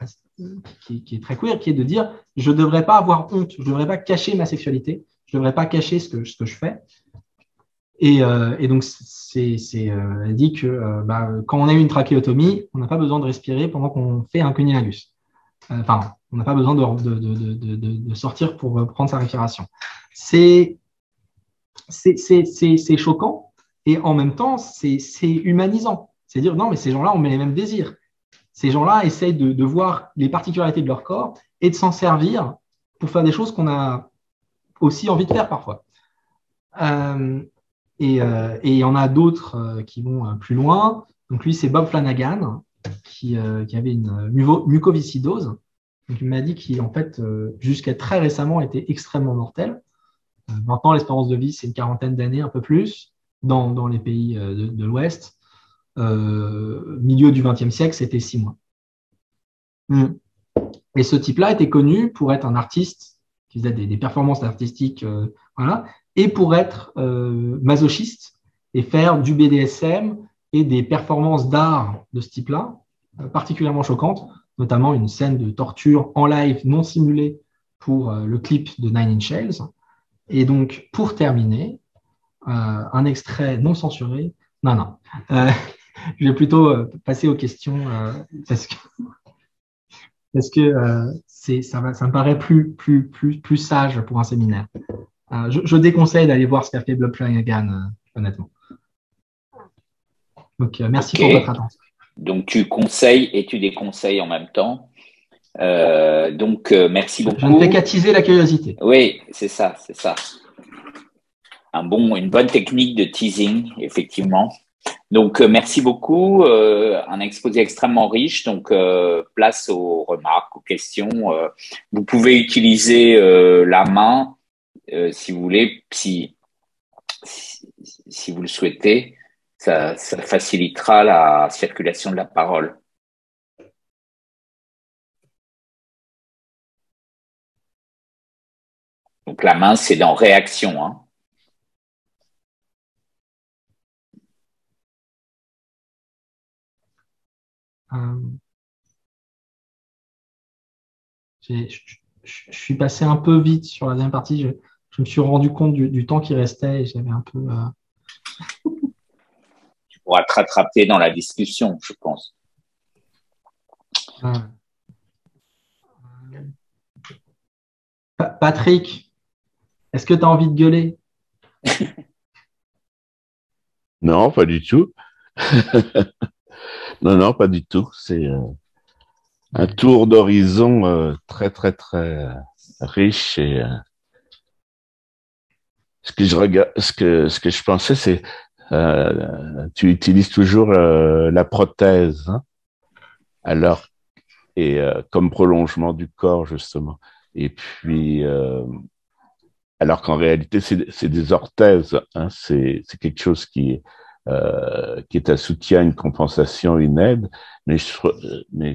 qui est très queer, qui est de dire je ne devrais pas avoir honte, je ne devrais pas cacher ma sexualité, je ne devrais pas cacher ce que je fais. Et donc, elle dit que quand on a eu une trachéotomie, on n'a pas besoin de respirer pendant qu'on fait un cunnilingus. Enfin, on n'a pas besoin de sortir pour prendre sa respiration. C'est choquant et en même temps, c'est humanisant. C'est dire, non, mais ces gens-là ont les mêmes désirs. Ces gens-là essayent de voir les particularités de leur corps et de s'en servir pour faire des choses qu'on a aussi envie de faire parfois. Et il y en a d'autres qui vont plus loin. Donc lui, c'est Bob Flanagan qui avait une mucoviscidose. Donc il m'a dit qu'il, en fait, jusqu'à très récemment, était extrêmement mortel. Maintenant, l'espérance de vie, c'est une 40aine d'années, un peu plus, dans les pays de l'Ouest. Milieu du XXe siècle, c'était 6 mois. Et ce type-là était connu pour être un artiste qui faisait des performances artistiques, voilà, et pour être masochiste et faire du BDSM et des performances d'art de ce type-là, particulièrement choquantes, notamment une scène de torture en live non simulée pour le clip de Nine Inch Nails. Et donc, pour terminer, un extrait non censuré, Je vais plutôt passer aux questions parce que ça me paraît plus sage pour un séminaire. Je déconseille d'aller voir ce qu'a fait Bob Flanagan, honnêtement. Donc, merci pour votre attention. Donc, tu conseilles et tu déconseilles en même temps. Merci beaucoup. Je ne fais qu'attiser la curiosité. Oui, c'est ça. Une bonne technique de teasing, effectivement. Donc, merci beaucoup. Un exposé extrêmement riche. Donc, place aux remarques, aux questions. Vous pouvez utiliser la main si vous voulez, si vous le souhaitez. Ça facilitera la circulation de la parole. Donc, la main, c'est dans réaction, hein. Je suis passé un peu vite sur la deuxième partie. Je me suis rendu compte du temps qui restait et j'avais un peu… Tu pourras te rattraper dans la discussion, je pense. Patrick, est-ce que tu as envie de gueuler? Non, pas du tout. Non, pas du tout. C'est un tour d'horizon très, très, très riche. Et ce que je pensais, c'est tu utilises toujours la prothèse, hein, alors comme prolongement du corps, justement. Et puis, alors qu'en réalité, c'est des orthèses, hein, c'est quelque chose qui est un soutien, une compensation, une aide, mais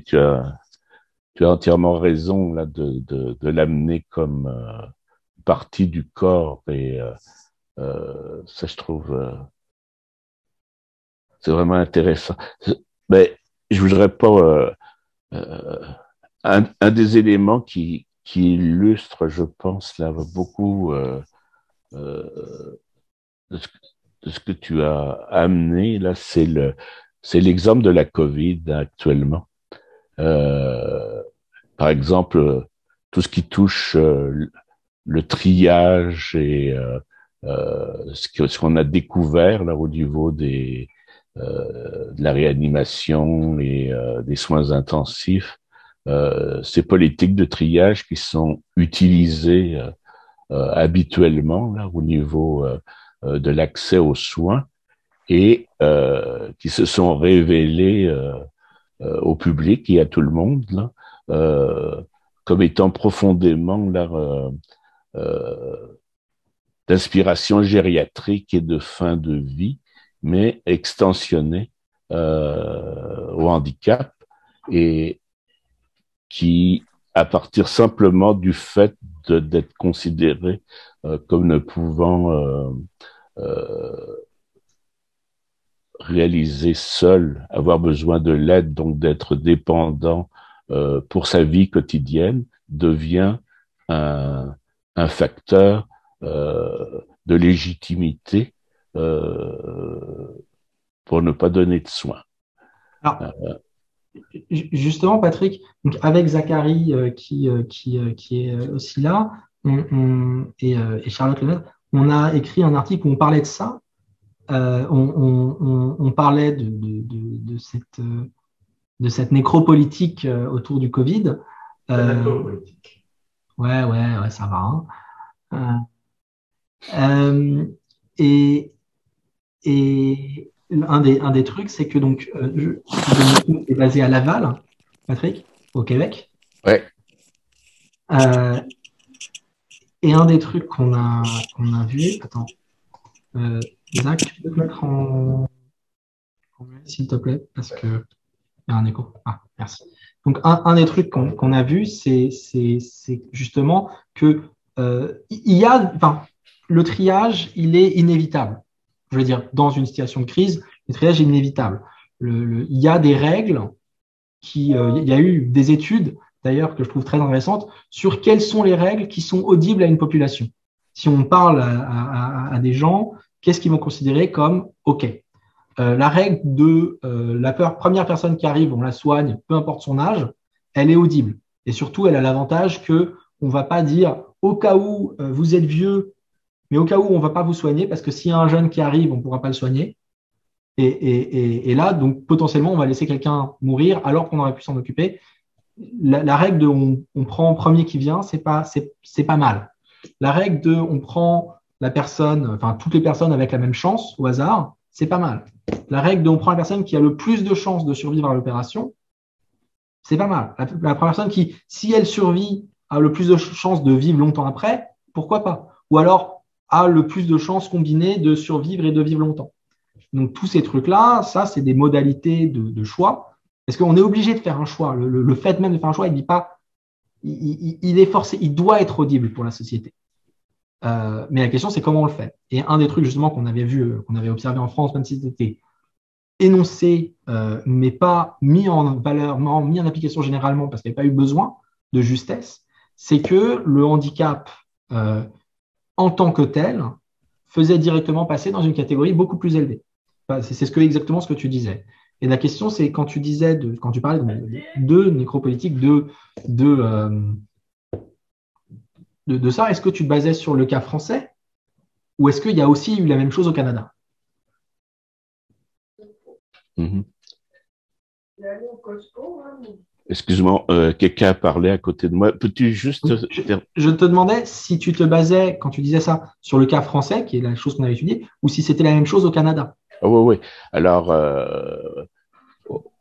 tu as entièrement raison là de l'amener comme partie du corps, et ça, je trouve, c'est vraiment intéressant. Mais je voudrais pas un des éléments qui illustre, je pense, là beaucoup de ce que tu as amené là, c'est l'exemple de la Covid actuellement. Par exemple, tout ce qui touche le triage et ce qu'on a découvert là au niveau de la réanimation et des soins intensifs, ces politiques de triage qui sont utilisées habituellement là au niveau de l'accès aux soins et qui se sont révélées au public et à tout le monde là, comme étant profondément là, d'inspiration gériatrique et de fin de vie, mais extensionnée au handicap, et qui, à partir simplement du fait d'être considéré comme ne pouvant réaliser seul, avoir besoin de l'aide, donc d'être dépendant pour sa vie quotidienne, devient un facteur de légitimité pour ne pas donner de soins. Alors, justement, Patrick, donc avec Zachary qui est aussi là, et Charlotte Lemaître, on a écrit un article où on parlait de ça. On parlait de cette nécropolitique autour du Covid. Ouais, ça va. Hein. Et un des trucs, c'est que donc est basé à Laval, Patrick, au Québec. Ouais. Et un des trucs qu'on a vu, attends, Zach, tu peux te mettre en s'il te plaît, parce que il y a un écho. Ah, merci. Donc un des trucs qu'on a vu, c'est justement que le triage, il est inévitable. Je veux dire, dans une situation de crise, le triage est inévitable. Il y a des règles il y a eu des études, d'ailleurs, que je trouve très intéressantes, sur quelles sont les règles qui sont audibles à une population. Si on parle à des gens, qu'est-ce qu'ils vont considérer comme OK? la règle de la première personne qui arrive, on la soigne, peu importe son âge, elle est audible. Et surtout, elle a l'avantage que on ne va pas dire au cas où vous êtes vieux, mais au cas où on ne va pas vous soigner, parce que s'il y a un jeune qui arrive, on ne pourra pas le soigner. Et là, donc potentiellement, on va laisser quelqu'un mourir alors qu'on aurait pu s'en occuper. La règle de on prend premier qui vient, c'est pas mal. La règle de on prend la personne, enfin toutes les personnes avec la même chance au hasard, c'est pas mal. La règle de on prend la personne qui a le plus de chances de survivre à l'opération, c'est pas mal. La première personne qui, si elle survit, a le plus de chances de vivre longtemps après, pourquoi pas? Ou alors a le plus de chances combinées de survivre et de vivre longtemps. Donc, tous ces trucs-là, ça, c'est des modalités de choix. Parce qu'on est obligé de faire un choix. Le fait même de faire un choix, il dit pas, il est forcé, il doit être audible pour la société. Mais la question, c'est comment on le fait. Et un des trucs, justement, qu'on avait vu, qu'on avait observé en France, même si c'était énoncé, mais pas mis en valeur, mis en application généralement, parce qu'il n'y avait pas eu besoin de justesse, c'est que le handicap, en tant que tel, faisait directement passer dans une catégorie beaucoup plus élevée. C'est exactement ce que tu disais. Et la question, c'est quand tu parlais de nécropolitique, de ça, est-ce que tu te basais sur le cas français ou est-ce qu'il y a aussi eu la même chose au Canada? Excuse-moi, quelqu'un a parlé à côté de moi. Peux-tu juste... Je te demandais si tu te basais, quand tu disais ça, sur le cas français, qui est la chose qu'on avait étudiée, ou si c'était la même chose au Canada. Oui. Alors,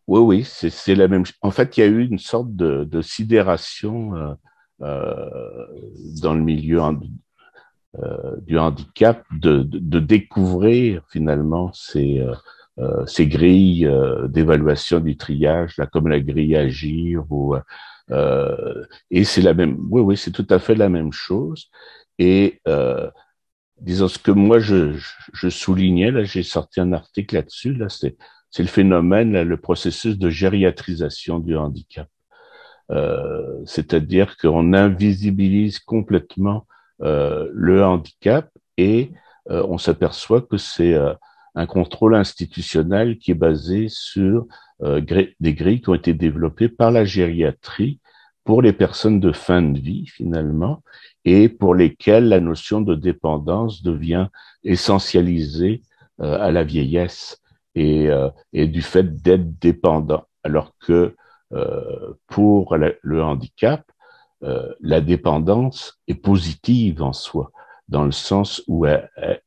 oui, c'est la même chose. En fait, il y a eu une sorte de sidération dans le milieu du handicap de découvrir finalement ces grilles d'évaluation du triage, là, comme la grille Agir, et c'est la même. Oui, c'est tout à fait la même chose. Et disons ce que moi je soulignais, là, j'ai sorti un article là-dessus, là, c'est le phénomène, là, le processus de gériatrisation du handicap. C'est-à-dire qu'on invisibilise complètement le handicap et on s'aperçoit que c'est un contrôle institutionnel qui est basé sur des grilles qui ont été développées par la gériatrie pour les personnes de fin de vie, finalement, et pour lesquelles la notion de dépendance devient essentialisée à la vieillesse et du fait d'être dépendant. Alors que pour le handicap, la dépendance est positive en soi, dans le sens où elle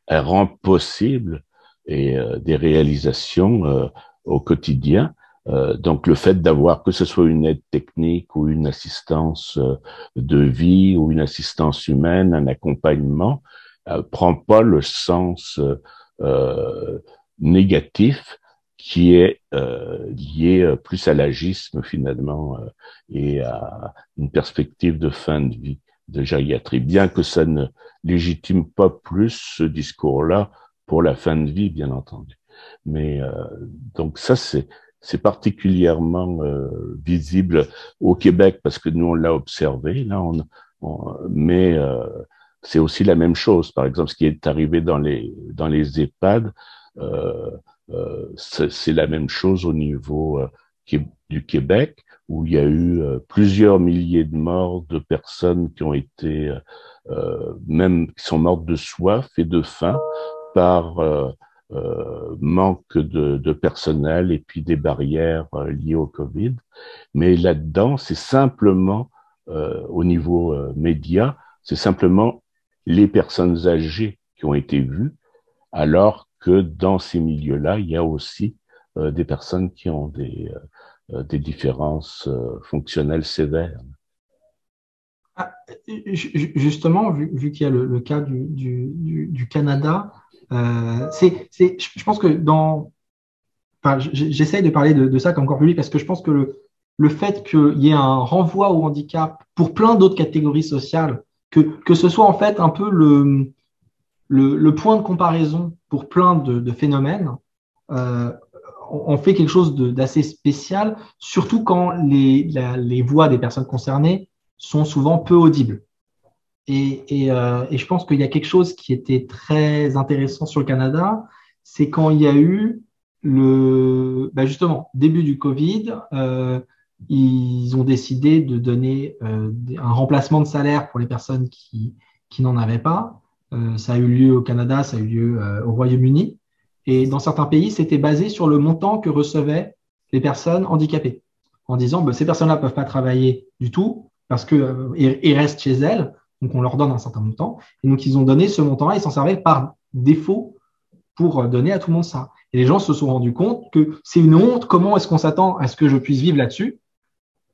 rend possible des réalisations au quotidien. Donc, le fait d'avoir, que ce soit une aide technique ou une assistance de vie ou une assistance humaine, un accompagnement, prend pas le sens négatif qui est lié plus à l'agisme finalement et à une perspective de fin de vie, de gériatrie, bien que ça ne légitime pas plus ce discours-là pour la fin de vie, bien entendu. Mais donc ça, c'est particulièrement visible au Québec parce que nous, on l'a observé. Là, mais c'est aussi la même chose. Par exemple, ce qui est arrivé dans les EHPAD, c'est la même chose au niveau du Québec, où il y a eu plusieurs milliers de morts de personnes qui ont été, qui sont mortes de soif et de faim par manque de personnel et puis des barrières liées au Covid. Mais là-dedans, c'est simplement, au niveau média, c'est simplement les personnes âgées qui ont été vues, alors que dans ces milieux-là, il y a aussi des personnes qui ont des différences fonctionnelles sévères. Justement, vu qu'il y a le cas du Canada, je pense que j'essaye de parler de ça comme corps public parce que je pense que le fait qu'il y ait un renvoi au handicap pour plein d'autres catégories sociales, que ce soit en fait un peu le point de comparaison pour plein de phénomènes, on fait quelque chose d'assez spécial, surtout quand les voix des personnes concernées sont souvent peu audibles. Et je pense qu'il y a quelque chose qui était très intéressant sur le Canada, c'est quand il y a eu justement, début du Covid, ils ont décidé de donner un remplacement de salaire pour les personnes qui n'en avaient pas. Ça a eu lieu au Canada, ça a eu lieu au Royaume-Uni. Et dans certains pays, c'était basé sur le montant que recevaient les personnes handicapées, en disant ces personnes-là ne peuvent pas travailler du tout parce qu'ils restent chez elles, donc on leur donne un certain montant. Et donc, ils ont donné ce montant-là, ils s'en servaient par défaut pour donner à tout le monde ça. Et les gens se sont rendus compte que c'est une honte, comment est-ce qu'on s'attend à ce que je puisse vivre là-dessus?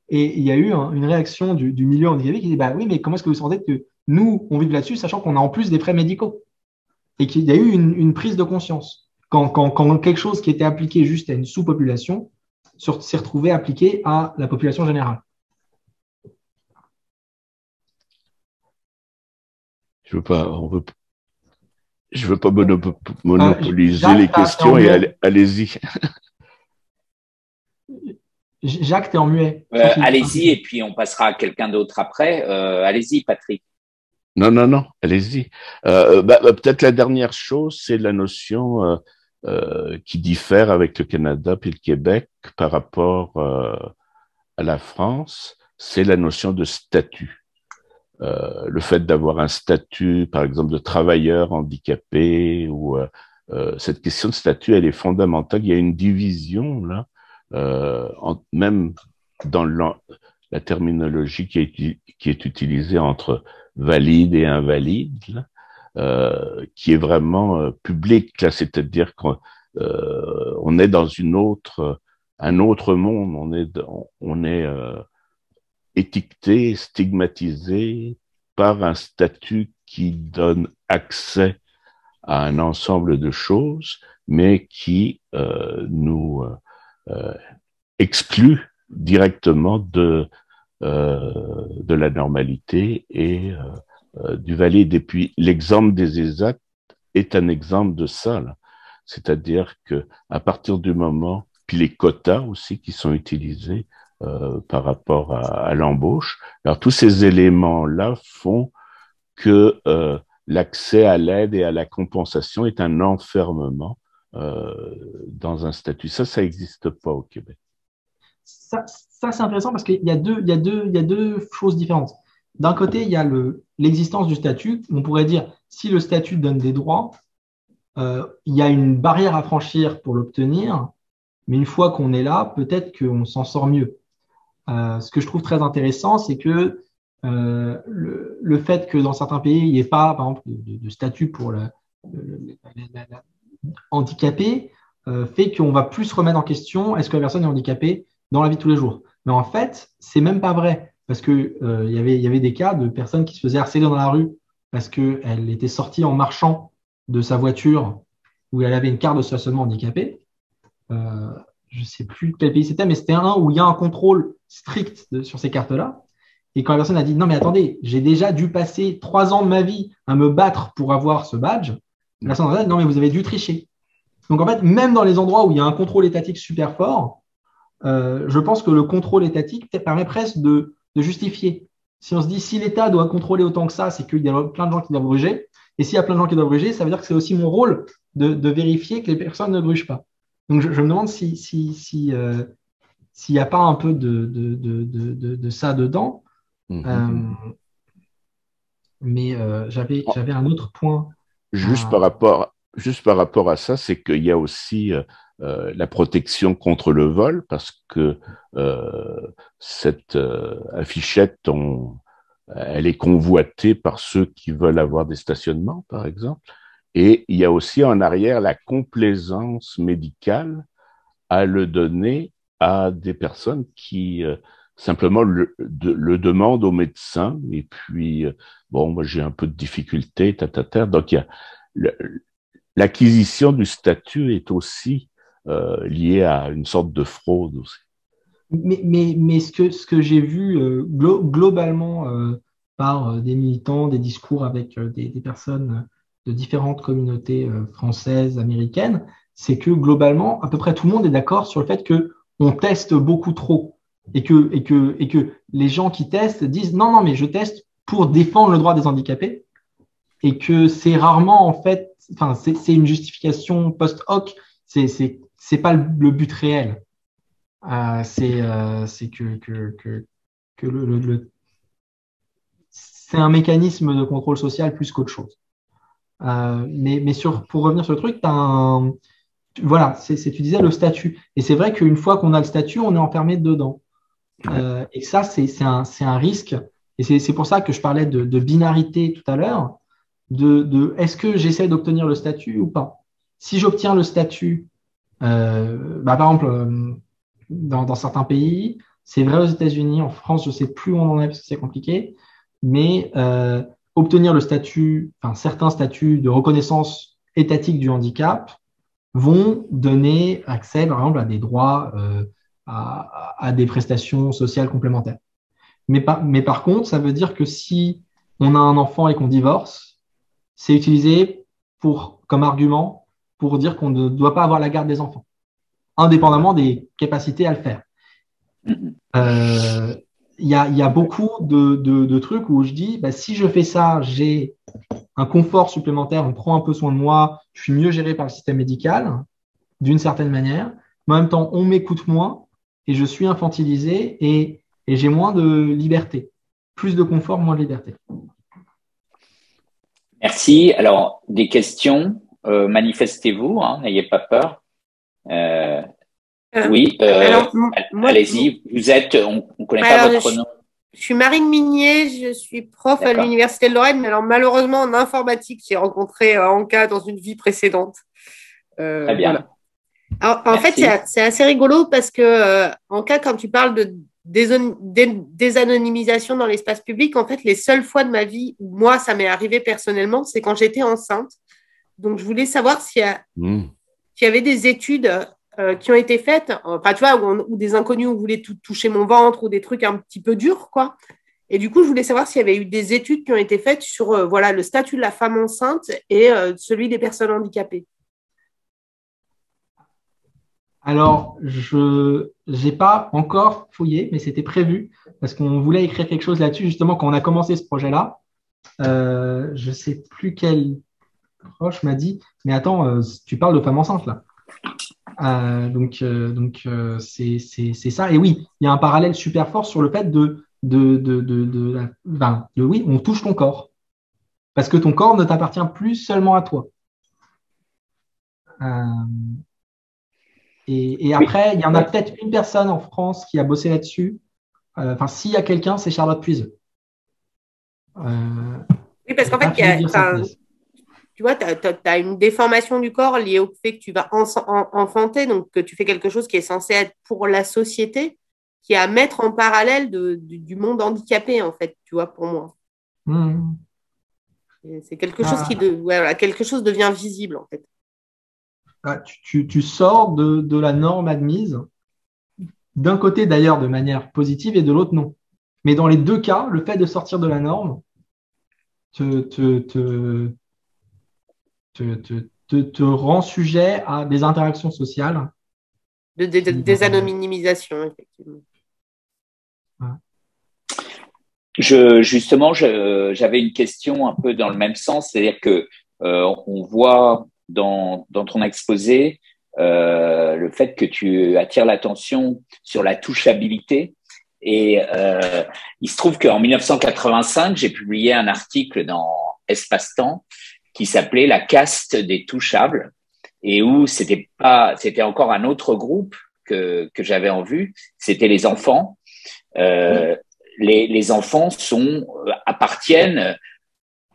Et il y a eu une réaction du milieu handicapé qui dit oui, mais comment est-ce que vous sentez que nous, on vive là-dessus, sachant qu'on a en plus des frais médicaux? Et qu'il y a eu une prise de conscience. Quand quelque chose qui était appliqué juste à une sous-population s'est retrouvé appliqué à la population générale. Je veux pas monopoliser les questions et allez-y. Jacques, tu es en muet. Allez-y et puis on passera à quelqu'un d'autre après. Allez-y, Patrick. Non, allez-y. Peut-être la dernière chose, c'est la notion qui diffère avec le Canada puis le Québec par rapport à la France, c'est la notion de statut. Le fait d'avoir un statut, par exemple, de travailleur handicapé, ou cette question de statut, elle est fondamentale. Il y a une division là, même dans la terminologie qui est utilisée entre valide et invalide, là, qui est vraiment publique là, c'est-à-dire qu'on est dans un autre monde, on est étiqueté, stigmatisé par un statut qui donne accès à un ensemble de choses, mais qui nous exclut directement de la normalité et du valide. Et puis l'exemple des ESAT est un exemple de ça, là. C'est-à-dire que à partir du moment, puis les quotas aussi qui sont utilisés par rapport à l'embauche. Alors, tous ces éléments-là font que l'accès à l'aide et à la compensation est un enfermement dans un statut. Ça n'existe pas au Québec. Ça c'est intéressant parce qu'il y a deux choses différentes. D'un côté, il y a l'existence du statut. On pourrait dire, si le statut donne des droits, il y a une barrière à franchir pour l'obtenir, mais une fois qu'on est là, peut-être qu'on s'en sort mieux. Ce que je trouve très intéressant, c'est que le fait que dans certains pays, il n'y ait pas, par exemple, de statut pour la handicapé, fait qu'on va plus remettre en question est-ce que la personne est handicapée dans la vie de tous les jours. Mais en fait, c'est même pas vrai, parce que il y avait des cas de personnes qui se faisaient harceler dans la rue parce qu'elle était sortie en marchant de sa voiture où elle avait une carte de stationnement handicapé. Je ne sais plus quel pays c'était, mais c'était un où il y a un contrôle strict sur ces cartes-là. Et quand la personne a dit « Non, mais attendez, j'ai déjà dû passer 3 ans de ma vie à me battre pour avoir ce badge », la personne a dit « Non, mais vous avez dû tricher ». Donc, en fait, même dans les endroits où il y a un contrôle étatique super fort, je pense que le contrôle étatique permet presque de justifier. Si on se dit « Si l'État doit contrôler autant que ça, c'est qu'il y a plein de gens qui doivent gruger. Et s'il y a plein de gens qui doivent gruger, ça veut dire que c'est aussi mon rôle de vérifier que les personnes ne grugent pas. » Donc, je me demande s'il n'y a pas un peu de ça dedans. Mais j'avais un autre point. Juste par rapport à ça, c'est qu'il y a aussi la protection contre le vol, parce que cette affichette, elle est convoitée par ceux qui veulent avoir des stationnements, par exemple. Et il y a aussi en arrière la complaisance médicale à le donner à des personnes qui simplement le demandent au médecin. Et puis, moi j'ai un peu de difficulté, Donc, il y a l'acquisition du statut est aussi liée à une sorte de fraude aussi. Mais ce que j'ai vu globalement par des militants, des discours avec des personnes de différentes communautés françaises, américaines, c'est que globalement, à peu près tout le monde est d'accord sur le fait qu'on teste beaucoup trop et que les gens qui testent disent non, mais je teste pour défendre le droit des handicapés. et que c'est rarement en fait, enfin c'est une justification post hoc, c'est pas le but réel. C'est que c'est un mécanisme de contrôle social plus qu'autre chose. Pour revenir sur le truc, voilà, tu disais le statut. Et c'est vrai qu'une fois qu'on a le statut, on est enfermé dedans. Et ça, c'est un risque. Et c'est pour ça que je parlais de binarité tout à l'heure, est-ce que j'essaie d'obtenir le statut ou pas? Si j'obtiens le statut, par exemple, dans certains pays, c'est vrai aux États-Unis, en France, je ne sais plus où on en est parce que c'est compliqué, mais obtenir le statut, enfin certains statuts de reconnaissance étatique du handicap vont donner accès, par exemple, à des droits, à des prestations sociales complémentaires. Mais par contre, ça veut dire que si on a un enfant et qu'on divorce, c'est utilisé comme argument pour dire qu'on ne doit pas avoir la garde des enfants, indépendamment des capacités à le faire. Il y a beaucoup de trucs où je dis, si je fais ça, j'ai un confort supplémentaire, on prend un peu soin de moi, je suis mieux géré par le système médical, d'une certaine manière, mais en même temps, on m'écoute moins et je suis infantilisé et j'ai moins de liberté. Plus de confort, moins de liberté. Merci. Alors, des questions, manifestez-vous, n'ayez pas peur. Oui, allez-y. Vous êtes, on connaît pas votre nom. Je suis Marine Minier, je suis prof à l'Université de Lorraine, mais alors malheureusement en informatique, j'ai rencontré Anka dans une vie précédente. Très bien. Voilà. Alors, en fait, c'est assez rigolo parce que Anka, quand tu parles de désanonymisation dans l'espace public, en fait, les seules fois de ma vie où moi, ça m'est arrivé personnellement, c'est quand j'étais enceinte. Donc, je voulais savoir s'il y avait des études qui ont été faites, enfin, tu vois, ou des inconnus où voulaient toucher mon ventre ou des trucs un petit peu durs, quoi. Et du coup, je voulais savoir s'il y avait eu des études qui ont été faites sur voilà, le statut de la femme enceinte et celui des personnes handicapées. Alors, je n'ai pas encore fouillé, mais c'était prévu parce qu'on voulait écrire quelque chose là-dessus, justement, quand on a commencé ce projet-là. Je ne sais plus quel proche m'a dit, mais attends, tu parles de femmes enceintes, là. Donc c'est ça. Et oui, il y a un parallèle super fort sur le fait oui, on touche ton corps. Parce que ton corps ne t'appartient plus seulement à toi. Et après, il y en a peut-être une personne en France qui a bossé là-dessus. S'il y a quelqu'un, c'est Charlotte Puiseux. Oui, parce qu'en fait, tu vois, tu as une déformation du corps liée au fait que tu vas enfanter, donc que tu fais quelque chose qui est censé être pour la société, qui est à mettre en parallèle du monde handicapé, en fait, tu vois, pour moi. C'est quelque chose quelque chose devient visible, en fait. Tu sors de la norme admise, d'un côté d'ailleurs de manière positive et de l'autre non. Mais dans les deux cas, le fait de sortir de la norme te rend sujet à des interactions sociales. De désanonymisation, effectivement. Justement, j'avais une question un peu dans le même sens, c'est-à-dire que on voit dans ton exposé le fait que tu attires l'attention sur la touchabilité. Et il se trouve qu'en 1985, j'ai publié un article dans Espace-Temps qui s'appelait La caste des touchables, et où c'était encore un autre groupe que j'avais en vue, c'était les enfants. Les enfants appartiennent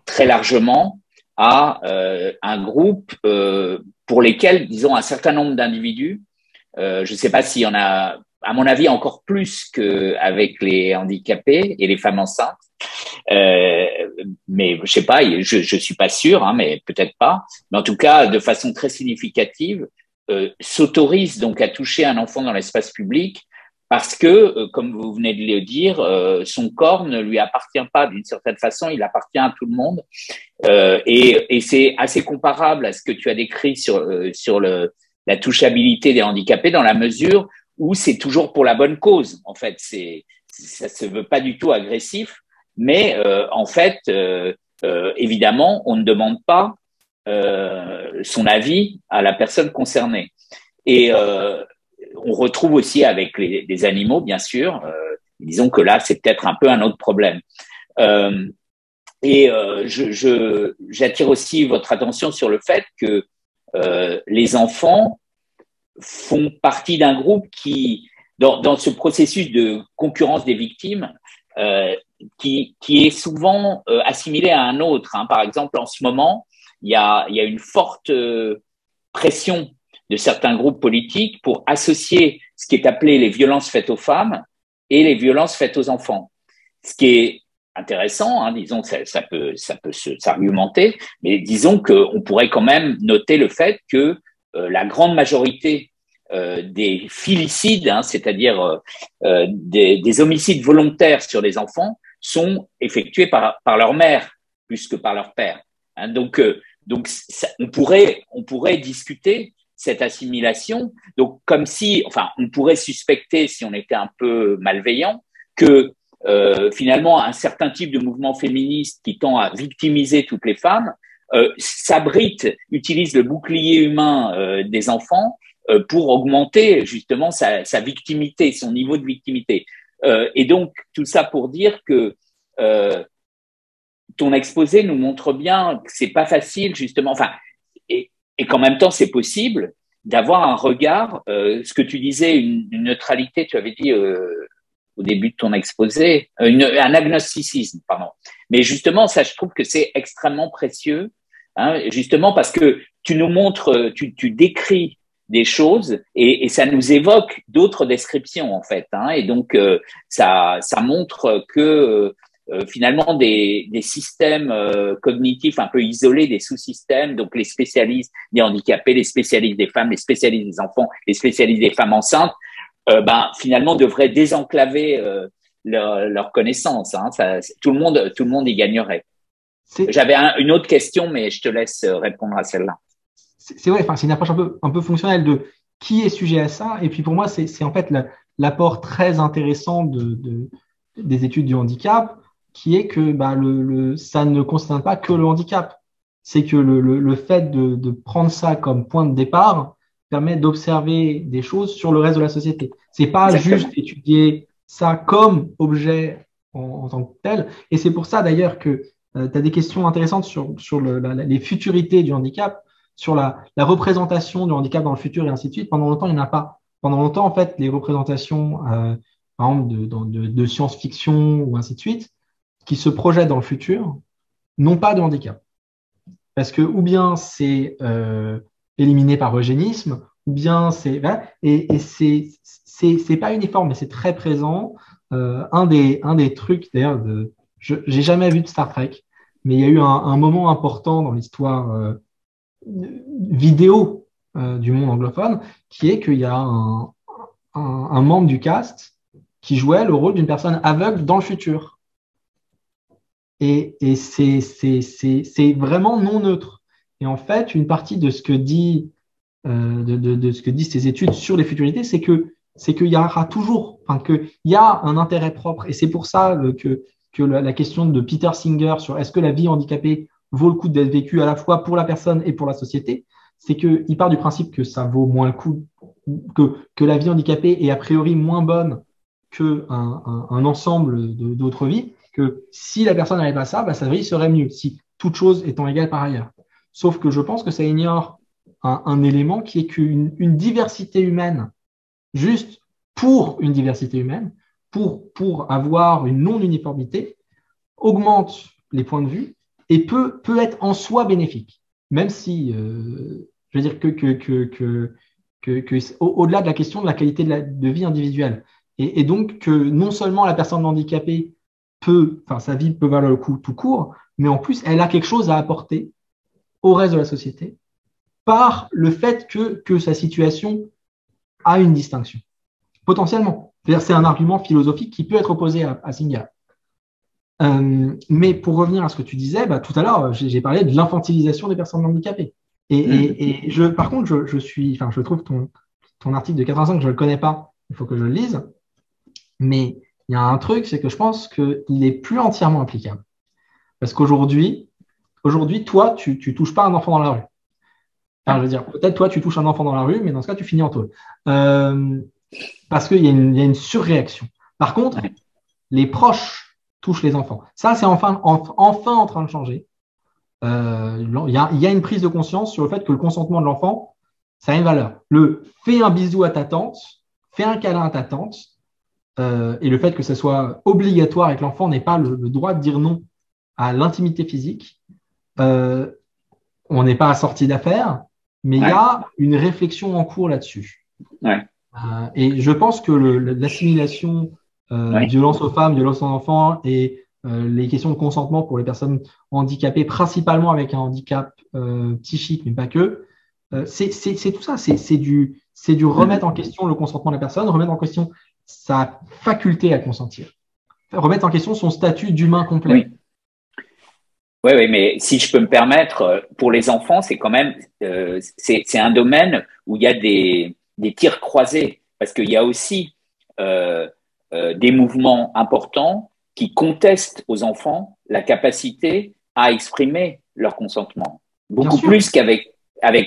très largement à un groupe pour lesquels, disons, un certain nombre d'individus, je ne sais pas s'il y en a, à mon avis, encore plus qu'avec les handicapés et les femmes enceintes, mais je sais pas, je suis pas sûr, mais peut-être pas, mais en tout cas, de façon très significative, s'autorise donc à toucher un enfant dans l'espace public parce que, comme vous venez de le dire, son corps ne lui appartient pas d'une certaine façon, il appartient à tout le monde. Et c'est assez comparable à ce que tu as décrit sur la touchabilité des handicapés dans la mesure où c'est toujours pour la bonne cause. En fait, ça se veut pas du tout agressif, mais en fait, évidemment, on ne demande pas son avis à la personne concernée. Et on retrouve aussi avec les animaux, bien sûr. Disons que là, c'est peut-être un peu un autre problème. J'attire aussi votre attention sur le fait que les enfants font partie d'un groupe qui, dans ce processus de concurrence des victimes, qui est souvent assimilé à un autre. Par exemple, en ce moment, il y a une forte pression de certains groupes politiques pour associer ce qui est appelé les violences faites aux femmes et les violences faites aux enfants. Ce qui est intéressant, disons que ça peut s'argumenter, mais disons qu'on pourrait quand même noter le fait que la grande majorité des filicides, c'est-à-dire des homicides volontaires sur les enfants, sont effectués par leur mère plus que par leur père. Donc on pourrait discuter cette assimilation. Donc comme si, enfin, on pourrait suspecter, si on était un peu malveillant, que finalement un certain type de mouvement féministe qui tend à victimiser toutes les femmes utilise le bouclier humain des enfants pour augmenter justement sa victimité, son niveau de victimité. Et donc, tout ça pour dire que ton exposé nous montre bien que c'est pas facile, justement, et qu'en même temps, c'est possible d'avoir un regard, ce que tu disais, une neutralité, tu avais dit au début de ton exposé, un agnosticisme, pardon. Mais justement, ça, je trouve que c'est extrêmement précieux, justement parce que tu nous montres, tu décris des choses et ça nous évoque d'autres descriptions en fait, et donc ça montre que finalement des systèmes cognitifs un peu isolés, des sous-systèmes, donc les spécialistes des handicapés, les spécialistes des femmes, les spécialistes des enfants, les spécialistes des femmes enceintes, finalement devraient désenclaver leur connaissance. Tout le monde y gagnerait. J'avais une autre question, mais je te laisse répondre à celle-là. C'est vrai, c'est une approche un peu fonctionnelle de qui est sujet à ça. Et puis pour moi, c'est en fait l'apport très intéressant des études du handicap, qui est que ça ne concerne pas que le handicap. C'est que le fait de prendre ça comme point de départ permet d'observer des choses sur le reste de la société. C'est pas Exactement. Juste étudier ça comme objet en tant que tel. Et c'est pour ça d'ailleurs que tu as des questions intéressantes sur les futurités du handicap, sur la représentation du handicap dans le futur et ainsi de suite. Pendant longtemps, il n'y en a pas. Pendant longtemps, en fait, les représentations, par exemple, de science-fiction ou ainsi de suite, qui se projettent dans le futur, n'ont pas de handicap. Parce que ou bien c'est éliminé par eugénisme, ou bien c'est… Et c'est pas uniforme, mais c'est très présent. Un des trucs, d'ailleurs, j'ai jamais vu de Star Trek, mais il y a eu un moment important dans l'histoire vidéo du monde anglophone, qui est qu'il y a un membre du cast qui jouait le rôle d'une personne aveugle dans le futur. Et c'est vraiment non neutre. Et en fait, une partie de ce que dit de ce que disent ces études sur les futurités, c'est qu'il y aura toujours, qu'il y a un intérêt propre. Et c'est pour ça que la question de Peter Singer sur est-ce que la vie handicapée vaut le coup d'être vécue à la fois pour la personne et pour la société, c'est qu'il part du principe que ça vaut moins le coup, que la vie handicapée est a priori moins bonne qu'un ensemble d'autres vies, que si la personne n'avait pas ça, sa vie serait mieux, si toute chose étant égale par ailleurs. Sauf que je pense que ça ignore un élément qui est qu'une diversité humaine, juste pour une diversité humaine, pour avoir une non-uniformité, augmente les points de vue et peut être en soi bénéfique. Même si, je veux dire au-delà de la question de la qualité de vie individuelle. Et donc que non seulement la personne handicapée sa vie peut valoir le coup tout court, mais en plus, elle a quelque chose à apporter au reste de la société par le fait que sa situation a une distinction, potentiellement. C'est-à-dire, c'est un argument philosophique qui peut être opposé à Singer. Mais pour revenir à ce que tu disais, tout à l'heure, j'ai parlé de l'infantilisation des personnes handicapées. Par contre, je trouve ton article de 85, je ne le connais pas, il faut que je le lise, mais il y a un truc, c'est que je pense qu'il n'est plus entièrement applicable. Parce qu'aujourd'hui, aujourd'hui, toi, tu touches pas un enfant dans la rue. Enfin, je veux dire, peut-être toi, tu touches un enfant dans la rue, mais dans ce cas, tu finis en tôle. Parce qu'il y a une surréaction. Par contre, les proches touchent les enfants. Ça, c'est enfin en train de changer. Il y a une prise de conscience sur le fait que le consentement de l'enfant, ça a une valeur. Le fais un bisou à ta tante, fais un câlin à ta tante, et le fait que ce soit obligatoire et que l'enfant n'ait pas le droit de dire non à l'intimité physique, on n'est pas assorti d'affaires, mais il y a une réflexion en cours là-dessus. Et je pense que l'assimilation violence aux femmes, violence aux enfants et les questions de consentement pour les personnes handicapées, principalement avec un handicap psychique, mais pas que, c'est tout ça. C'est du remettre en question le consentement de la personne, remettre en question sa faculté à consentir, remettre en question son statut d'humain complet. Oui, mais si je peux me permettre, pour les enfants, c'est quand même c'est un domaine où il y a des tirs croisés, parce qu'il y a aussi des mouvements importants qui contestent aux enfants la capacité à exprimer leur consentement, beaucoup plus qu'avec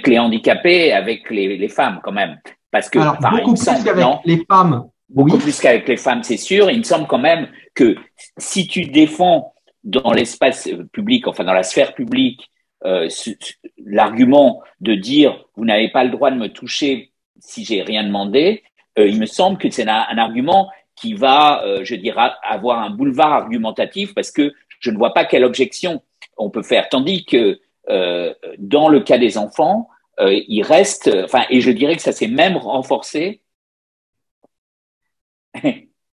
les handicapés, avec les femmes quand même, parce que beaucoup plus qu'avec les femmes. Beaucoup plus qu'avec les femmes, c'est sûr. Il me semble quand même que si tu défends dans l'espace public, enfin dans la sphère publique, l'argument de dire vous n'avez pas le droit de me toucher si j'ai rien demandé, il me semble que c'est un argument qui va, je dirais, avoir un boulevard argumentatif parce que je ne vois pas quelle objection on peut faire. Tandis que dans le cas des enfants, il reste, et je dirais que ça s'est même renforcé.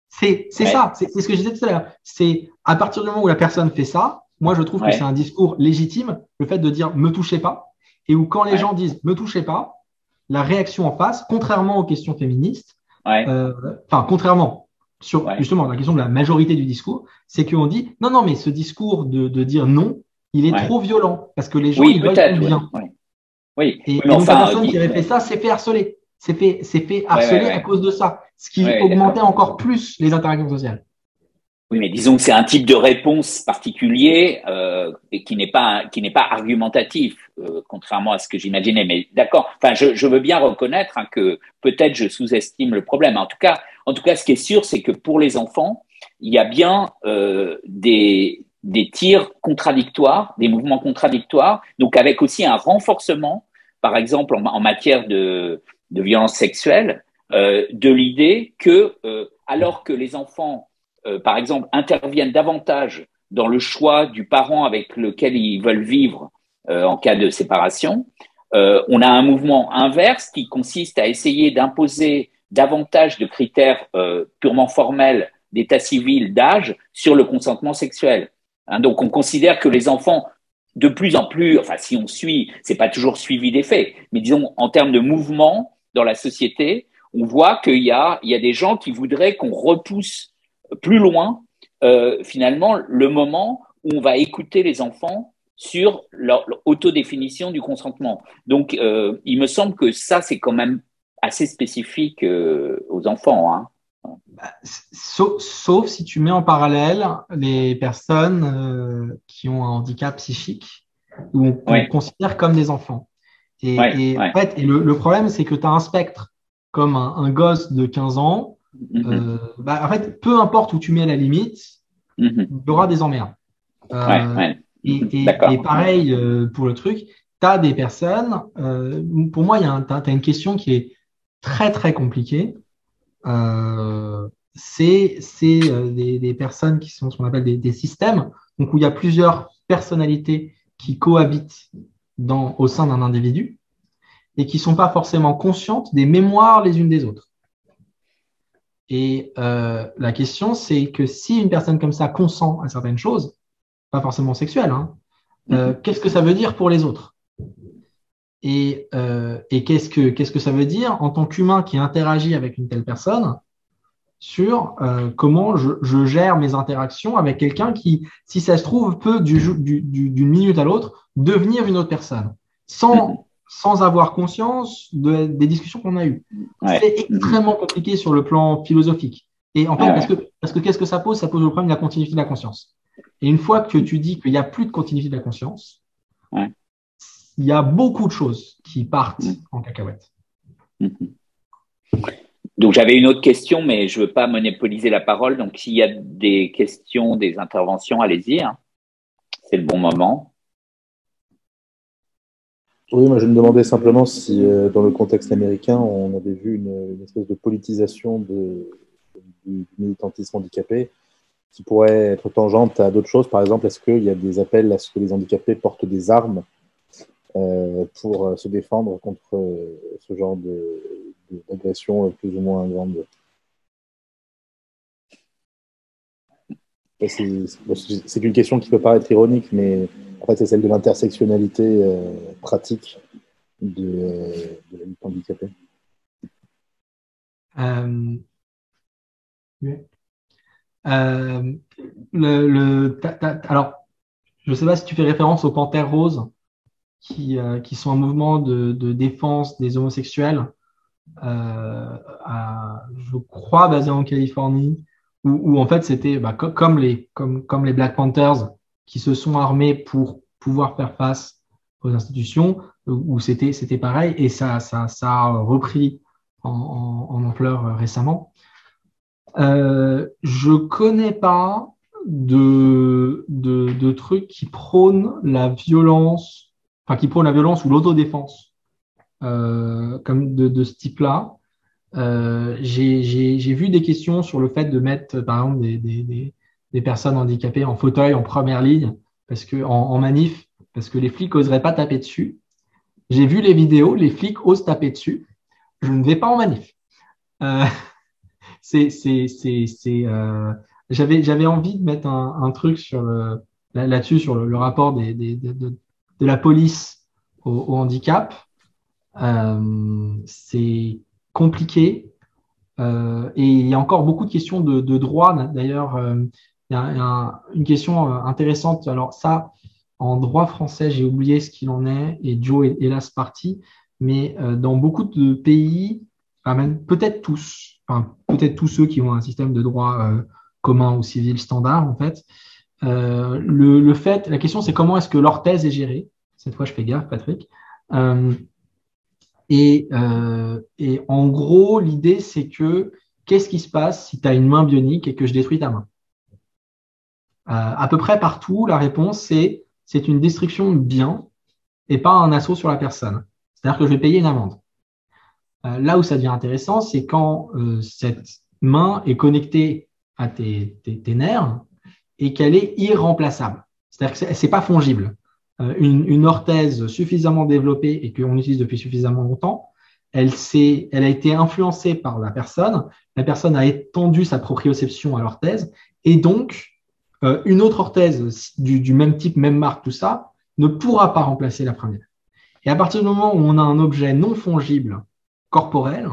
C'est ça, c'est ce que je disais tout à l'heure. C'est à partir du moment où la personne fait ça, moi je trouve que c'est un discours légitime, le fait de dire me touchez pas, et où quand les gens disent me touchez pas, la réaction en face, contrairement aux questions féministes, contrairement sur justement la question de la majorité du discours, c'est qu'on dit non, mais ce discours de dire non, il est trop violent parce que les gens ils veulent bien. Et donc la personne qui avait fait ça s'est fait harceler. C'est fait harceler à cause de ça, ce qui augmentait encore plus les interactions sociales. Oui, mais disons que c'est un type de réponse particulier et qui n'est pas argumentatif, contrairement à ce que j'imaginais. Mais d'accord. Enfin, je veux bien reconnaître que peut-être je sous-estime le problème. En tout cas, ce qui est sûr, c'est que pour les enfants, il y a bien des tirs contradictoires, des mouvements contradictoires. Donc, avec aussi un renforcement, par exemple, en matière de violence sexuelle, de l'idée que alors que les enfants, par exemple, interviennent davantage dans le choix du parent avec lequel ils veulent vivre en cas de séparation, on a un mouvement inverse qui consiste à essayer d'imposer davantage de critères purement formels d'état civil, d'âge, sur le consentement sexuel. Donc, on considère que les enfants, de plus en plus, si on suit, c'est pas toujours suivi des faits, mais disons, en termes de mouvement, dans la société, on voit qu'il y a des gens qui voudraient qu'on repousse plus loin, finalement, le moment où on va écouter les enfants sur leur autodéfinition du consentement. Donc, il me semble que ça, c'est quand même assez spécifique aux enfants. Sauf si tu mets en parallèle les personnes qui ont un handicap psychique, où on considère comme des enfants. En fait, le problème, c'est que tu as un spectre comme un gosse de 15 ans. En fait, peu importe où tu mets la limite, il y aura des emmerdes. Et pareil pour le truc, tu as des personnes. Pour moi, tu as une question qui est très, très compliquée. C'est des personnes qui sont ce qu'on appelle des systèmes, donc où il y a plusieurs personnalités qui cohabitent au sein d'un individu et qui ne sont pas forcément conscientes des mémoires les unes des autres. Et la question, c'est que si une personne comme ça consent à certaines choses, pas forcément sexuelles, qu'est-ce que ça veut dire pour les autres? Et qu'est-ce que ça veut dire en tant qu'humain qui interagit avec une telle personne sur comment je gère mes interactions avec quelqu'un qui, si ça se trouve, peut d'une minute à l'autre devenir une autre personne, sans avoir conscience des discussions qu'on a eues. C'est extrêmement compliqué sur le plan philosophique. Et en fait, parce que qu'est-ce que ça pose? Ça pose le problème de la continuité de la conscience. Et une fois que tu dis qu'il n'y a plus de continuité de la conscience, Ouais. Il y a beaucoup de choses qui partent en cacahuète. Donc, j'avais une autre question, mais je veux pas monopoliser la parole. Donc, s'il y a des questions, des interventions, allez-y, hein. C'est le bon moment. Oui, moi je me demandais simplement si dans le contexte américain, on avait vu une espèce de politisation du militantisme handicapé qui pourrait être tangente à d'autres choses. Par exemple, est-ce qu'il y a des appels à ce que les handicapés portent des armes pour se défendre contre ce genre d'agression plus ou moins grande? C'est une question qui peut paraître ironique, mais en fait, c'est celle de l'intersectionnalité pratique de la lutte handicapée. Alors, je ne sais pas si tu fais référence aux Panthères Roses, qui sont un mouvement de défense des homosexuels, je crois basé en Californie, où en fait c'était comme les Black Panthers qui se sont armés pour pouvoir faire face aux institutions, où c'était pareil, et ça a repris en ampleur récemment. Je connais pas de trucs qui prônent la violence, qui prônent la violence ou l'autodéfense, comme de ce type-là. J'ai vu des questions sur le fait de mettre, par exemple, des personnes handicapées en fauteuil en première ligne, parce que en manif, parce que les flics n'oseraient pas taper dessus. J'ai vu les vidéos, les flics osent taper dessus. Je ne vais pas en manif. J'avais envie de mettre un truc là-dessus, sur le rapport de la police au handicap. C'est compliqué. Et il y a encore beaucoup de questions de droit. D'ailleurs, il y a une question intéressante. Alors ça, en droit français, j'ai oublié ce qu'il en est, et Joe est hélas parti, mais dans beaucoup de pays, même peut-être tous ceux qui ont un système de droit commun ou civil standard, en fait, la question c'est comment est-ce que l'orthèse est gérée. Cette fois, je fais gaffe, Patrick. Et en gros, l'idée, c'est que qu'est-ce qui se passe si tu as une main bionique et que je détruis ta main? À peu près partout, la réponse, c'est une destruction de bien et pas un assaut sur la personne. C'est-à-dire que je vais payer une amende. Là où ça devient intéressant, c'est quand cette main est connectée à tes nerfs et qu'elle est irremplaçable. C'est-à-dire que c'est pas fongible. Une orthèse suffisamment développée et qu'on utilise depuis suffisamment longtemps, elle a été influencée par la personne a étendu sa proprioception à l'orthèse, et donc une autre orthèse du même type, même marque, tout ça, ne pourra pas remplacer la première. Et à partir du moment où on a un objet non fongible corporel,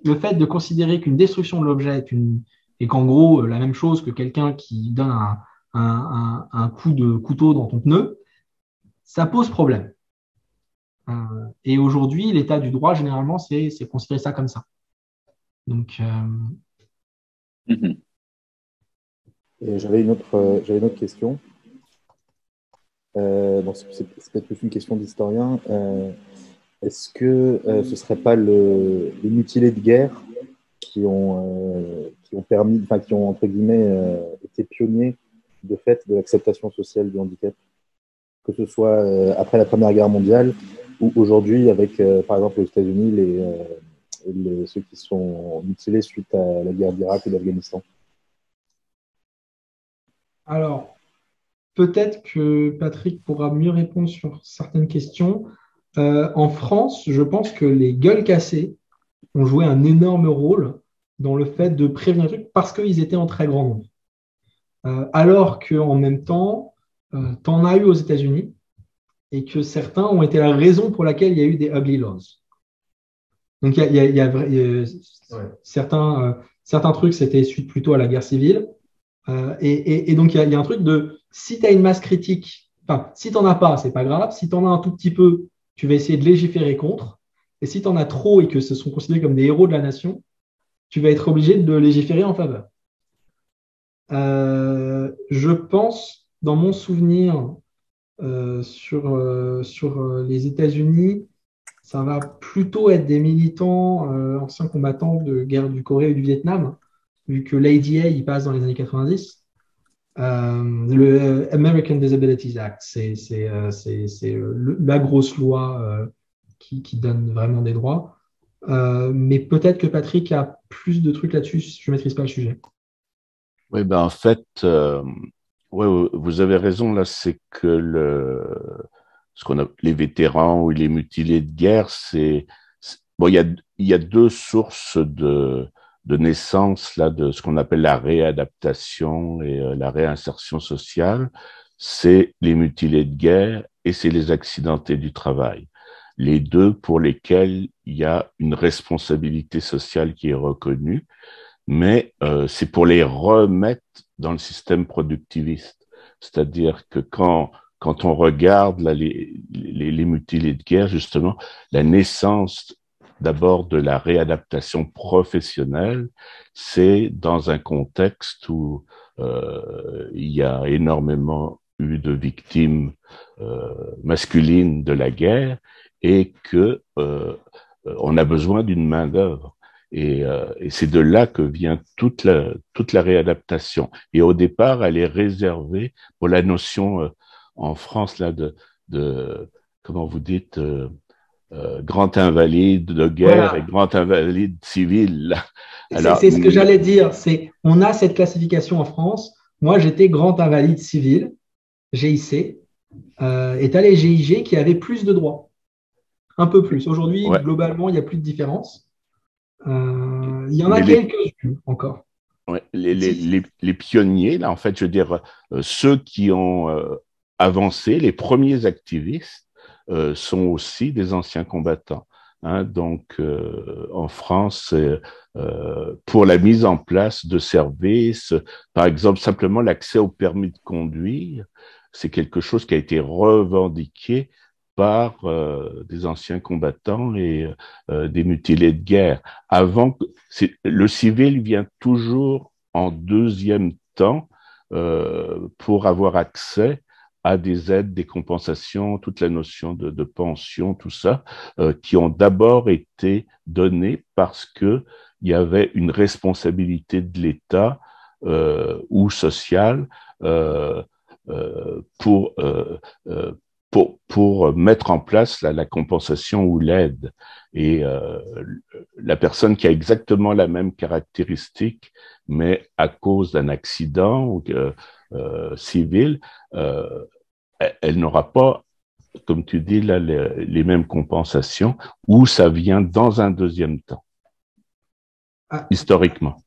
le fait de considérer qu'une destruction de l'objet est qu'en gros la même chose que quelqu'un qui donne un coup de couteau dans ton pneu, ça pose problème. Et aujourd'hui, l'état du droit, généralement, c'est considérer ça comme ça. Donc, j'avais une autre question. C'est peut-être plus une question d'historien. Est-ce que ce ne serait pas les mutilés de guerre qui ont entre guillemets été pionniers de fait de l'acceptation sociale du handicap, que ce soit après la Première Guerre mondiale ou aujourd'hui avec, par exemple, aux États-Unis, ceux qui sont mutilés suite à la guerre d'Irak ou d'Afghanistan? Alors, peut-être que Patrick pourra mieux répondre sur certaines questions. En France, je pense que les gueules cassées ont joué un énorme rôle dans le fait de prévenir le truc parce qu'ils étaient en très grand nombre. Alors qu'en même temps, tu en as eu aux États-Unis et que certains ont été la raison pour laquelle il y a eu des ugly laws. Donc, certains trucs, c'était suite plutôt à la guerre civile. Et donc, il y a un truc de si tu as une masse critique, si tu n'en as pas, c'est pas grave. Si tu en as un tout petit peu, tu vas essayer de légiférer contre. Et si tu en as trop et que ce sont considérés comme des héros de la nation, tu vas être obligé de légiférer en faveur. Je pense, dans mon souvenir, sur les États-Unis, ça va plutôt être des militants anciens combattants de guerre du Corée et du Vietnam, vu que l'ADA, il passe dans les années 90. Le American Disabilities Act, c'est la grosse loi qui donne vraiment des droits. Mais peut-être que Patrick a plus de trucs là-dessus, je ne maîtrise pas le sujet. Oui, ben en fait, ouais, vous avez raison là, c'est que ce qu'on a les vétérans ou les mutilés de guerre, bon, il y a deux sources de naissance là de ce qu'on appelle la réadaptation et la réinsertion sociale. C'est les mutilés de guerre et c'est les accidentés du travail. Les deux pour lesquels il y a une responsabilité sociale qui est reconnue, mais c'est pour les remettre dans le système productiviste. C'est-à-dire que quand on regarde là, les mutilés de guerre, justement, la naissance d'abord de la réadaptation professionnelle, c'est dans un contexte où il y a énormément eu de victimes masculines de la guerre et que on a besoin d'une main-d'œuvre. Et c'est de là que vient toute la réadaptation. Et au départ, elle est réservée pour la notion en France là de comment vous dites grand invalide de guerre et grand invalide civil. C'est ce que j'allais dire. On a cette classification en France. Moi, j'étais grand invalide civil, GIC, et t'as les GIG qui avaient plus de droits, un peu plus. Aujourd'hui, globalement, il n'y a plus de différence. Il y en a quelques-uns encore. Ouais, les pionniers, là, en fait, je veux dire, ceux qui ont avancé, les premiers activistes, sont aussi des anciens combattants. Hein, donc, en France, pour la mise en place de services, par exemple, simplement l'accès au permis de conduire, c'est quelque chose qui a été revendiqué par des anciens combattants et des mutilés de guerre. Le civil vient toujours en deuxième temps pour avoir accès à des aides, des compensations, toute la notion de pension, tout ça, qui ont d'abord été données parce que il y avait une responsabilité de l'État ou sociale pour mettre en place la compensation ou l'aide. Et la personne qui a exactement la même caractéristique, mais à cause d'un accident civil, elle n'aura pas, comme tu dis, là, les mêmes compensations, ou ça vient dans un deuxième temps, historiquement.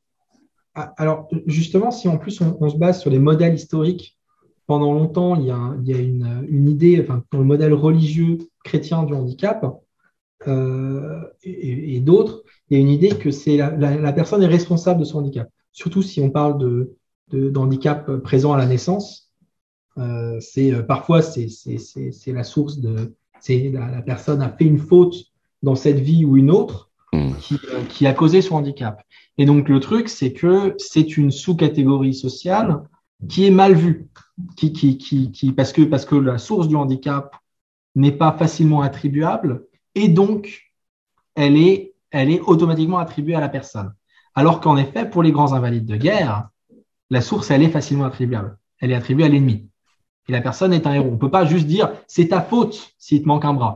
Alors, justement, si en plus on se base sur les modèles historiques, pendant longtemps, il y a une idée, enfin, dans le modèle religieux chrétien du handicap et d'autres, il y a une idée que c'est la personne est responsable de son handicap. Surtout si on parle d'handicap présent à la naissance, parfois c'est la source la personne a fait une faute dans cette vie ou une autre qui a causé son handicap. Et donc le truc, c'est que c'est une sous-catégorie sociale qui est mal vue, parce que la source du handicap n'est pas facilement attribuable et donc elle est automatiquement attribuée à la personne. Alors qu'en effet, pour les grands invalides de guerre, la source, elle est facilement attribuable. Elle est attribuée à l'ennemi. Et la personne est un héros. On ne peut pas juste dire c'est ta faute s'il te manque un bras.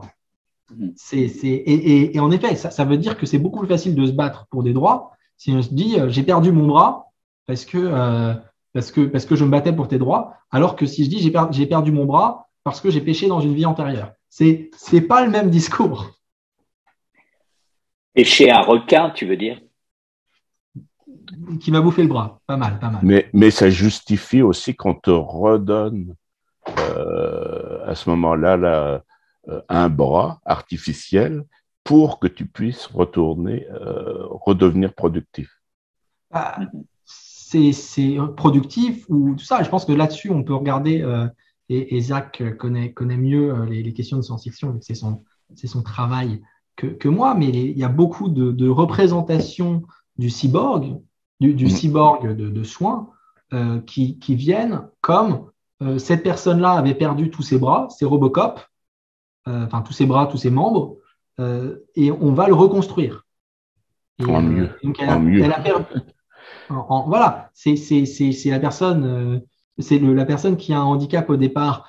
Et en effet, ça veut dire que c'est beaucoup plus facile de se battre pour des droits si on se dit j'ai perdu mon bras parce que je me battais pour tes droits, alors que si je dis j'ai perdu mon bras parce que j'ai péché dans une vie antérieure. C'est pas le même discours. Pécher un requin, tu veux dire? Qui m'a bouffé le bras. Pas mal. Mais ça justifie aussi qu'on te redonne à ce moment-là un bras artificiel pour que tu puisses redevenir productif. C'est productif ou tout ça. Je pense que là-dessus, on peut regarder, et Zach connaît mieux les questions de science-fiction, c'est son travail que moi, mais il y a beaucoup de représentations du cyborg, du cyborg de soins qui viennent comme cette personne-là avait perdu tous ses bras, c'est Robocop, enfin tous ses bras, tous ses membres, et on va le reconstruire. Et, en mieux. Donc en mieux. Elle a perdu. Voilà, c'est la personne, la personne qui a un handicap au départ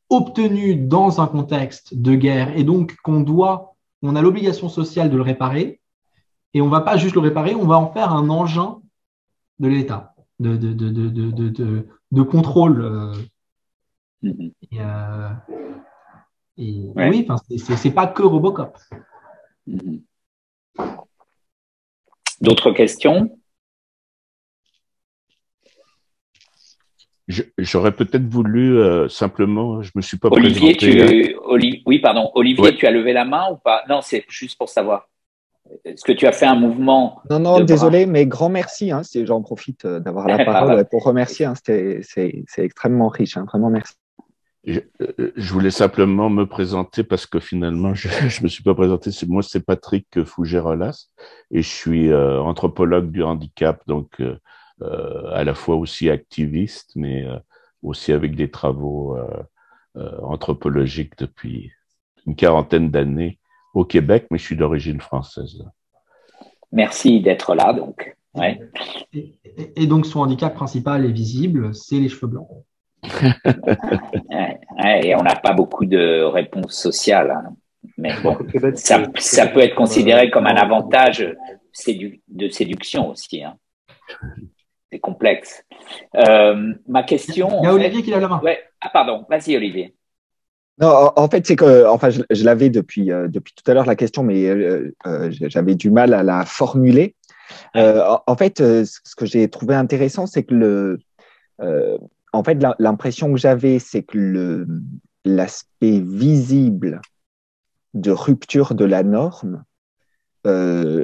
obtenu dans un contexte de guerre, et donc on a l'obligation sociale de le réparer, et on ne va pas juste le réparer, on va en faire un engin de l'État, de contrôle. Oui, c'est pas que Robocop. D'autres questions? J'aurais peut-être voulu simplement, je me suis pas Olivier, présenté. oui, pardon. Olivier, ouais. Tu as levé la main ou pas? Non, c'est juste pour savoir. Est-ce que tu as fait un mouvement? Non, désolé, mais grand merci. Hein, j'en profite d'avoir la parole pour remercier. Hein, c'est extrêmement riche. Hein, vraiment, merci. Je voulais simplement me présenter parce que finalement, je me suis pas présenté. Moi, c'est Patrick Fougerolas et je suis anthropologue du handicap, donc à la fois aussi activiste, mais aussi avec des travaux anthropologiques depuis une 40aine d'années au Québec, mais je suis d'origine française. Merci d'être là, donc. Ouais. Et donc, son handicap principal est visible, c'est les cheveux blancs. Et on n'a pas beaucoup de réponses sociales, hein. Mais bon, ça peut être considéré comme un avantage de séduction aussi. Hein. C'est complexe. Ma question. Il y a Olivier qui l'a la main. Ouais. Ah, pardon, vas-y, Olivier. Non, en fait, c'est que, je l'avais depuis tout à l'heure la question, mais j'avais du mal à la formuler. En fait, ce que j'ai trouvé intéressant, c'est que en fait, l'impression que j'avais, c'est que l'aspect visible de rupture de la norme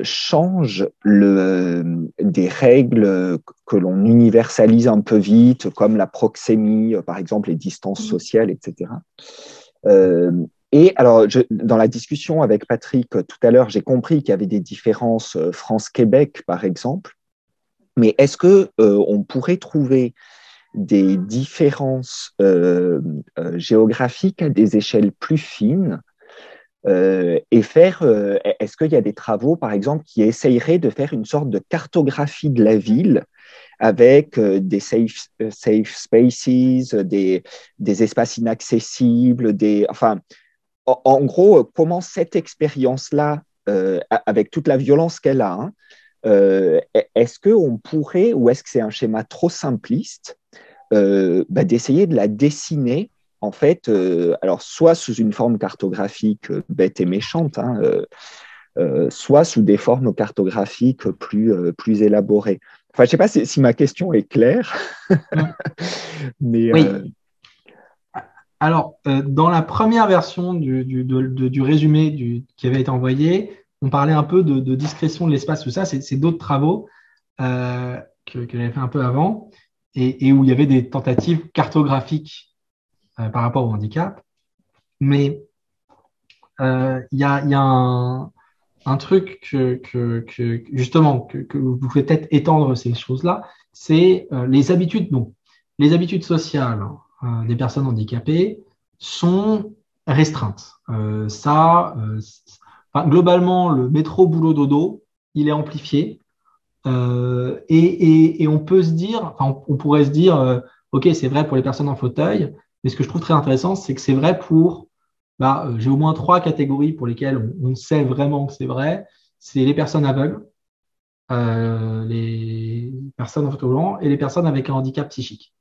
change des règles que l'on universalise un peu vite, comme la proxémie, par exemple, les distances sociales, etc. Et alors, dans la discussion avec Patrick tout à l'heure, j'ai compris qu'il y avait des différences France-Québec, par exemple. Mais est-ce que on pourrait trouver des différences géographiques à des échelles plus fines et faire, est-ce qu'il y a des travaux, par exemple, qui essayeraient de faire une sorte de cartographie de la ville avec des safe spaces, des espaces inaccessibles, enfin, en gros, comment cette expérience-là, avec toute la violence qu'elle a, est-ce qu'on pourrait, ou est-ce que c'est un schéma trop simpliste, d'essayer de la dessiner, en fait, alors soit sous une forme cartographique bête et méchante, hein, soit sous des formes cartographiques plus élaborées. Enfin, je ne sais pas si ma question est claire. Mais, oui. Alors, dans la première version du résumé qui avait été envoyé, on parlait un peu de discrétion de l'espace, tout ça. C'est d'autres travaux que j'avais fait un peu avant et où il y avait des tentatives cartographiques par rapport au handicap. Mais il y a un truc justement que vous pouvez peut-être étendre ces choses-là, c'est les habitudes. Donc, les habitudes sociales des personnes handicapées sont restreintes. Globalement, le métro boulot dodo, il est amplifié. Et on peut se dire, on pourrait se dire, ok, c'est vrai pour les personnes en fauteuil, mais ce que je trouve très intéressant, c'est que c'est vrai pour, j'ai au moins 3 catégories pour lesquelles on sait vraiment que c'est vrai. C'est les personnes aveugles, les personnes en fauteuil roulant et les personnes avec un handicap psychique.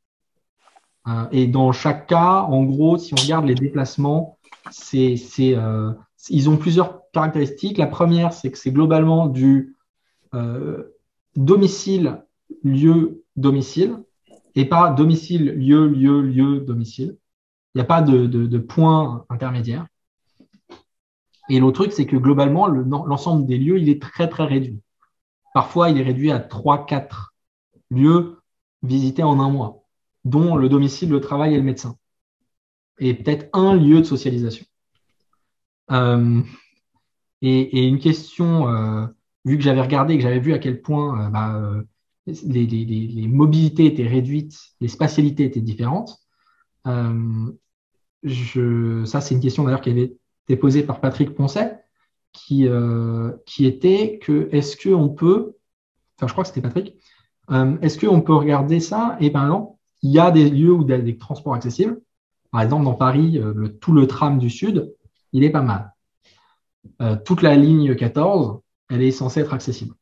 Et dans chaque cas, en gros, si on regarde les déplacements, ils ont plusieurs caractéristiques. La première, c'est que c'est globalement du domicile, lieu, domicile, et pas domicile, lieu, lieu, lieu, domicile. Il n'y a pas de point intermédiaire. Et l'autre truc, c'est que globalement, l'ensemble des lieux, il est très, très réduit. Parfois, il est réduit à 3-4 lieux visités en un mois, dont le domicile, le travail et le médecin. Et peut-être un lieu de socialisation. Et une question, vu que j'avais regardé, que j'avais vu à quel point les mobilités étaient réduites, les spatialités étaient différentes, Ça, c'est une question d'ailleurs qui avait été posée par Patrick Poncet, qui était que est-ce qu'on peut, enfin je crois que c'était Patrick, est-ce qu'on peut regarder ça et par exemple, il y a des lieux où il y a des transports accessibles. Par exemple, dans Paris, tout le tram du Sud, il est pas mal. Toute la ligne 14, elle est censée être accessible.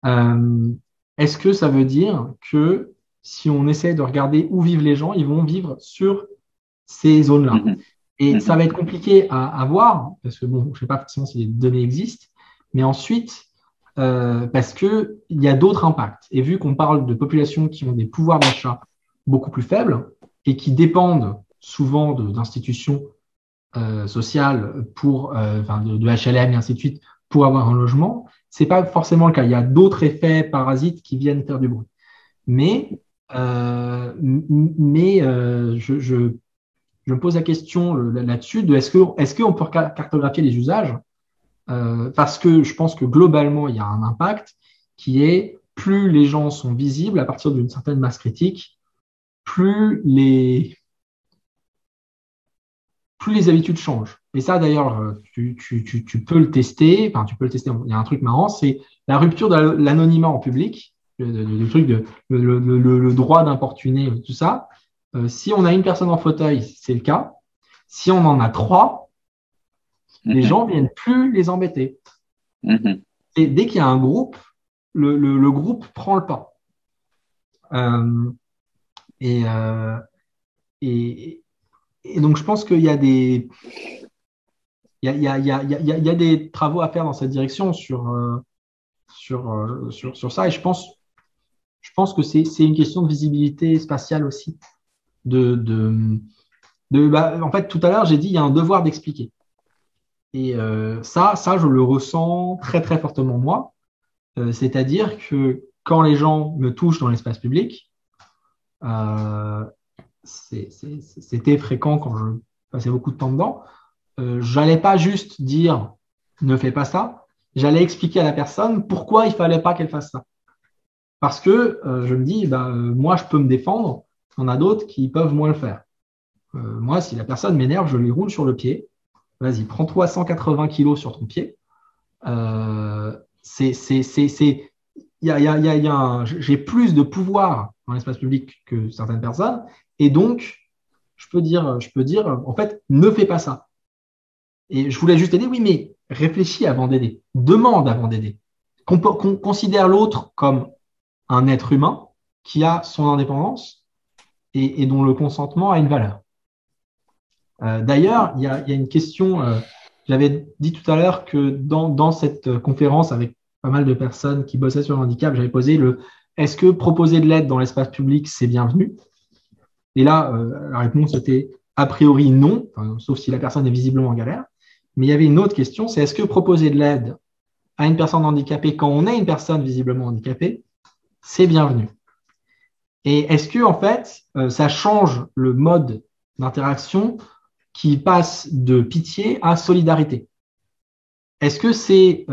Est-ce que ça veut dire que si on essaie de regarder où vivent les gens, ils vont vivre sur ces zones-là? Et ça va être compliqué à voir, parce que bon, je ne sais pas forcément si les données existent, mais ensuite, parce qu'il y a d'autres impacts. Et vu qu'on parle de populations qui ont des pouvoirs d'achat beaucoup plus faibles et qui dépendent souvent d'institutions sociales de HLM et ainsi de suite pour avoir un logement, ce n'est pas forcément le cas. Il y a d'autres effets parasites qui viennent faire du bruit. Mais je me pose la question là-dessus de est-ce qu'on peut cartographier les usages parce que je pense que globalement, il y a un impact qui est plus les gens sont visibles à partir d'une certaine masse critique, plus les habitudes changent. Et ça, d'ailleurs, tu peux le tester. Enfin, tu peux le tester. Il y a un truc marrant, c'est la rupture de l'anonymat en public, le truc le droit d'importuner, tout ça. Si on a une personne en fauteuil, c'est le cas. Si on en a 3, les gens viennent plus les embêter. Et dès qu'il y a un groupe, le groupe prend le pas. Et donc, je pense qu'il y a des travaux à faire dans cette direction sur ça. Et je pense que c'est une question de visibilité spatiale aussi. En fait, tout à l'heure, j'ai dit il y a un devoir d'expliquer. Et ça, je le ressens très, très fortement moi. C'est-à-dire que quand les gens me touchent dans l'espace public, c'était fréquent quand je passais beaucoup de temps dedans. J'allais pas juste dire ne fais pas ça, j'allais expliquer à la personne pourquoi il fallait pas qu'elle fasse ça. Parce que je me dis, moi je peux me défendre, il y en a d'autres qui peuvent moins le faire. Moi, si la personne m'énerve, je lui roule sur le pied. Vas-y, prends-toi 180 kilos sur ton pied. J'ai plus de pouvoir dans l'espace public que certaines personnes, et donc je peux dire, en fait, ne fais pas ça. Et je voulais juste aider, oui, mais réfléchis avant d'aider, demande avant d'aider. Qu'on considère l'autre comme un être humain qui a son indépendance et dont le consentement a une valeur. D'ailleurs, il y a une question, j'avais dit tout à l'heure que dans cette conférence avec pas mal de personnes qui bossaient sur le handicap, j'avais posé est-ce que proposer de l'aide dans l'espace public, c'est bienvenu? Et là, la réponse était a priori non, sauf si la personne est visiblement en galère. Mais il y avait une autre question, c'est est-ce que proposer de l'aide à une personne handicapée quand on est une personne visiblement handicapée, c'est bienvenu? Et est-ce que, en fait, ça change le mode d'interaction qui passe de pitié à solidarité? Est-ce que c'est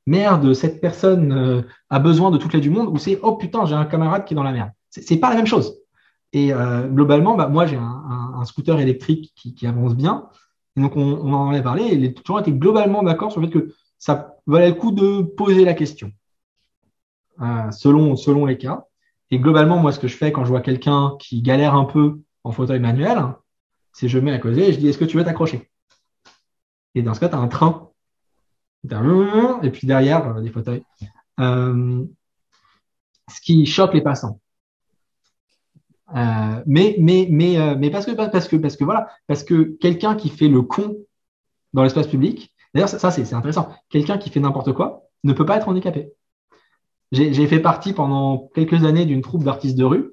merde, cette personne a besoin de toute l'aide du monde, ou c'est oh putain, j'ai un camarade qui est dans la merde? C'est pas la même chose. Et globalement, moi j'ai un scooter électrique qui avance bien. Et donc on en avait parlé et les gens étaient globalement d'accord sur le fait que ça valait le coup de poser la question selon les cas. Et globalement, moi, ce que je fais quand je vois quelqu'un qui galère un peu en fauteuil manuel, c'est je mets à causer et je dis est-ce que tu veux t'accrocher? Et dans ce cas, tu as un train. Et puis derrière, des fauteuils. Ce qui choque les passants. Mais parce que voilà, parce que quelqu'un qui fait le con dans l'espace public, d'ailleurs, ça c'est intéressant, quelqu'un qui fait n'importe quoi ne peut pas être handicapé. J'ai fait partie pendant quelques années d'une troupe d'artistes de rue.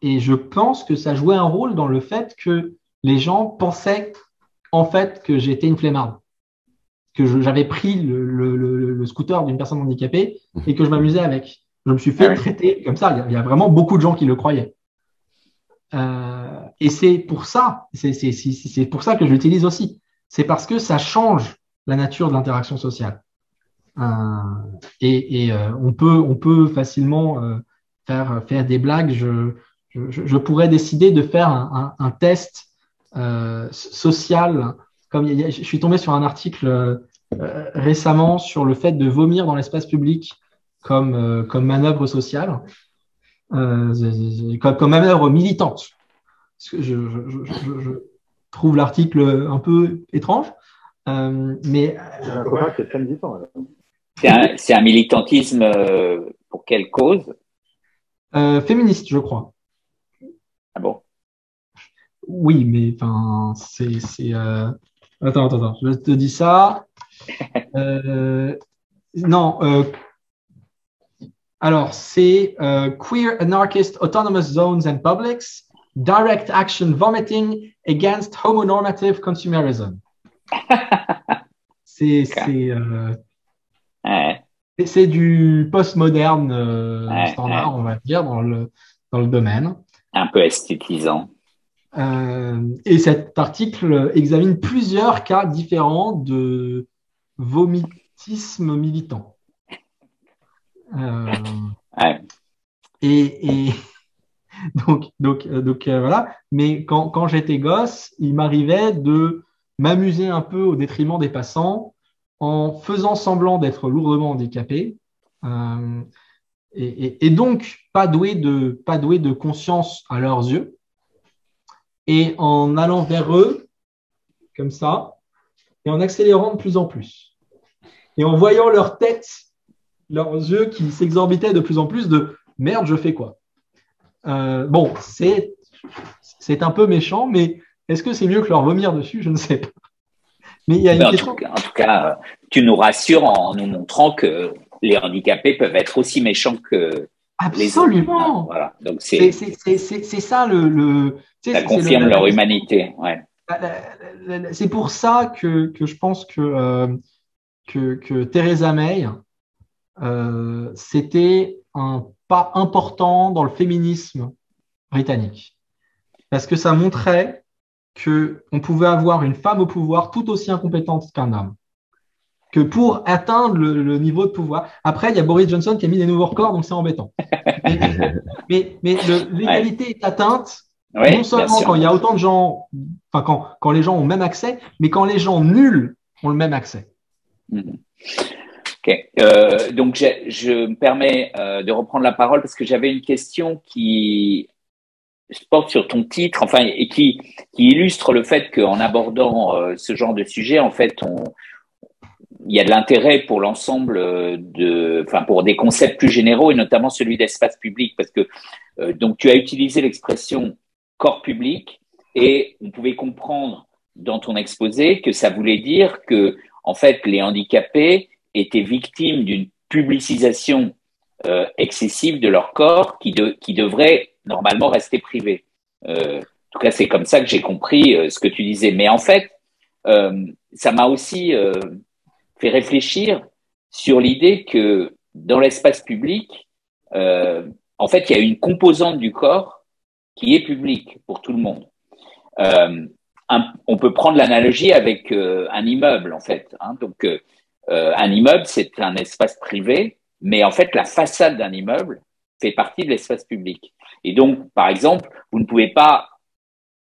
Et je pense que ça jouait un rôle dans le fait que les gens pensaient en fait que j'étais une flemmarde, que j'avais pris le scooter d'une personne handicapée et que je m'amusais avec. Je me suis fait traiter comme ça. Il y a vraiment beaucoup de gens qui le croyaient. Et c'est pour ça que je l'utilise aussi. C'est parce que ça change la nature de l'interaction sociale. On peut facilement faire des blagues. je pourrais décider de faire un test social. Comme je suis tombé sur un article récemment sur le fait de vomir dans l'espace public comme manœuvre sociale, comme manœuvre militante. Je trouve l'article un peu étrange, mais j'ai un copain qui est très militant. C'est un militantisme pour quelle cause? Féministe, je crois. Ah bon? Oui, mais enfin, Attends, je te dis ça. Non, alors c'est Queer Anarchist Autonomous Zones and Publics, Direct Action Vomiting Against Homonormative Consumerism. C'est du postmoderne standard, on va dire, dans le domaine. Un peu esthétisant. Et cet article examine plusieurs cas différents de vomitisme militant. Et donc voilà. Mais quand j'étais gosse, il m'arrivait de m'amuser un peu au détriment des passants en faisant semblant d'être lourdement handicapé et donc pas doué de conscience à leurs yeux. Et en allant vers eux, comme ça, et en accélérant de plus en plus. Et en voyant leur tête, leurs yeux qui s'exorbitaient de plus en plus de « merde, je fais quoi ?» Bon, c'est un peu méchant, mais est-ce que c'est mieux que leur vomir dessus? Je ne sais pas. Mais il y a une question. En tout cas, tu nous rassures en nous montrant que les handicapés peuvent être aussi méchants que Absolument. Les autres. Voilà. Donc c'est ça ça confirme leur humanité. Ouais. C'est pour ça que je pense que Theresa May, c'était un pas important dans le féminisme britannique. Parce que ça montrait qu'on pouvait avoir une femme au pouvoir tout aussi incompétente qu'un homme. Que pour atteindre le niveau de pouvoir. Après, il y a Boris Johnson qui a mis des nouveaux records, donc c'est embêtant. mais l'égalité est atteinte, non seulement quand il y a autant de gens, enfin quand les gens ont le même accès, mais quand les gens nuls ont le même accès. Ok. Donc, je me permets de reprendre la parole parce que j'avais une question qui porte sur ton titre, enfin, et qui illustre le fait qu'en abordant ce genre de sujet, en fait, il y a de l'intérêt pour l'ensemble pour des concepts plus généraux et notamment celui d'espace public, parce que donc tu as utilisé l'expression corps public et on pouvait comprendre dans ton exposé que ça voulait dire que en fait les handicapés étaient victimes d'une publicisation excessive de leur corps qui devrait normalement rester privé. En tout cas, c'est comme ça que j'ai compris ce que tu disais. Mais en fait, ça m'a aussi fait réfléchir sur l'idée que dans l'espace public, en fait, il y a une composante du corps qui est publique pour tout le monde. On peut prendre l'analogie avec un immeuble, en fait. Donc, un immeuble, c'est un espace privé, mais en fait, la façade d'un immeuble fait partie de l'espace public. Et donc, par exemple, vous ne pouvez pas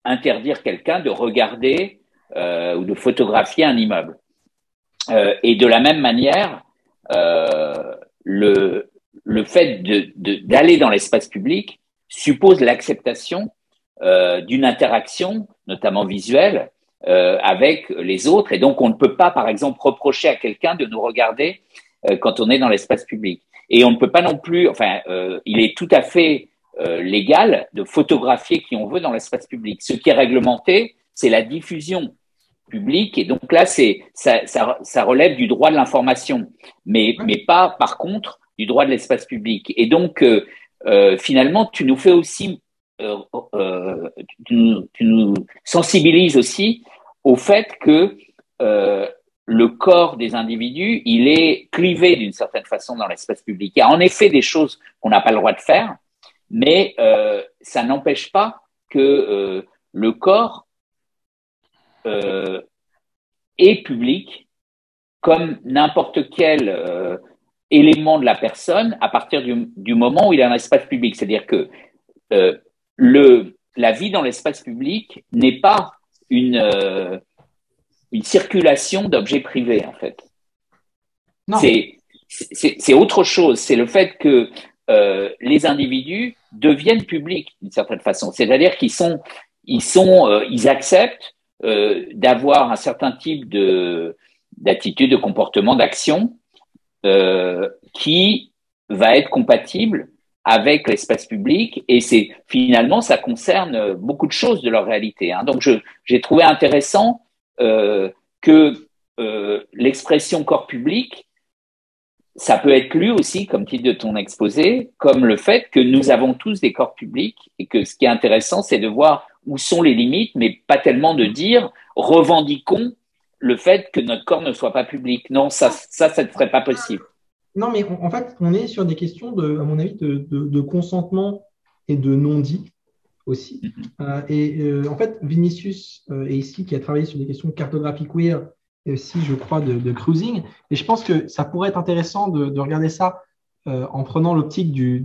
interdire quelqu'un de regarder ou de photographier un immeuble. Et de la même manière, le fait d'aller dans l'espace public suppose l'acceptation d'une interaction, notamment visuelle, avec les autres. Et donc, on ne peut pas, par exemple, reprocher à quelqu'un de nous regarder quand on est dans l'espace public. Et on ne peut pas non plus, il est tout à fait légal de photographier qui on veut dans l'espace public. Ce qui est réglementé, c'est la diffusion public, et donc là ça relève du droit de l'information, mais pas par contre du droit de l'espace public. Et donc finalement tu nous fais aussi tu nous sensibilises aussi au fait que le corps des individus il est clivé d'une certaine façon dans l'espace public. Il y a en effet des choses qu'on n'a pas le droit de faire, mais ça n'empêche pas que le corps est public comme n'importe quel élément de la personne à partir du moment où il est un espace public. C'est-à-dire que la vie dans l'espace public n'est pas une circulation d'objets privés, en fait. Non. C'est autre chose. C'est le fait que les individus deviennent publics d'une certaine façon. C'est-à-dire ils acceptent d'avoir un certain type d'attitude, de comportement, d'action qui va être compatible avec l'espace public, et finalement ça concerne beaucoup de choses de leur réalité. Hein. Donc j'ai trouvé intéressant que l'expression corps public, ça peut être lu aussi, comme titre de ton exposé, comme le fait que nous avons tous des corps publics, et que ce qui est intéressant, c'est de voir où sont les limites, mais pas tellement de dire revendiquons le fait que notre corps ne soit pas public. Non, ça ne serait pas possible. Non, mais en fait, on est sur des questions, à mon avis, de consentement et de non-dit aussi. En fait, Vinicius est ici, qui a travaillé sur des questions de cartographie queer, et aussi, je crois, de cruising. Et je pense que ça pourrait être intéressant de regarder ça en prenant l'optique des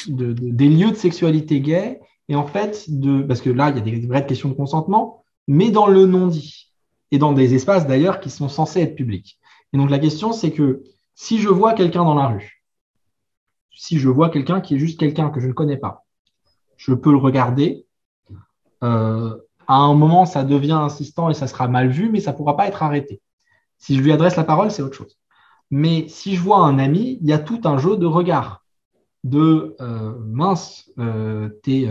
lieux de sexualité gay. Et en fait, parce que là, il y a des vraies questions de consentement, mais dans le non-dit. Et dans des espaces, d'ailleurs, qui sont censés être publics. Et donc, la question, c'est que si je vois quelqu'un dans la rue, si je vois quelqu'un qui est juste quelqu'un que je ne connais pas, je peux le regarder. À un moment, ça devient insistant et ça sera mal vu, mais ça ne pourra pas être arrêté. Si je lui adresse la parole, c'est autre chose. Mais si je vois un ami, il y a tout un jeu de regard. Mince, t'es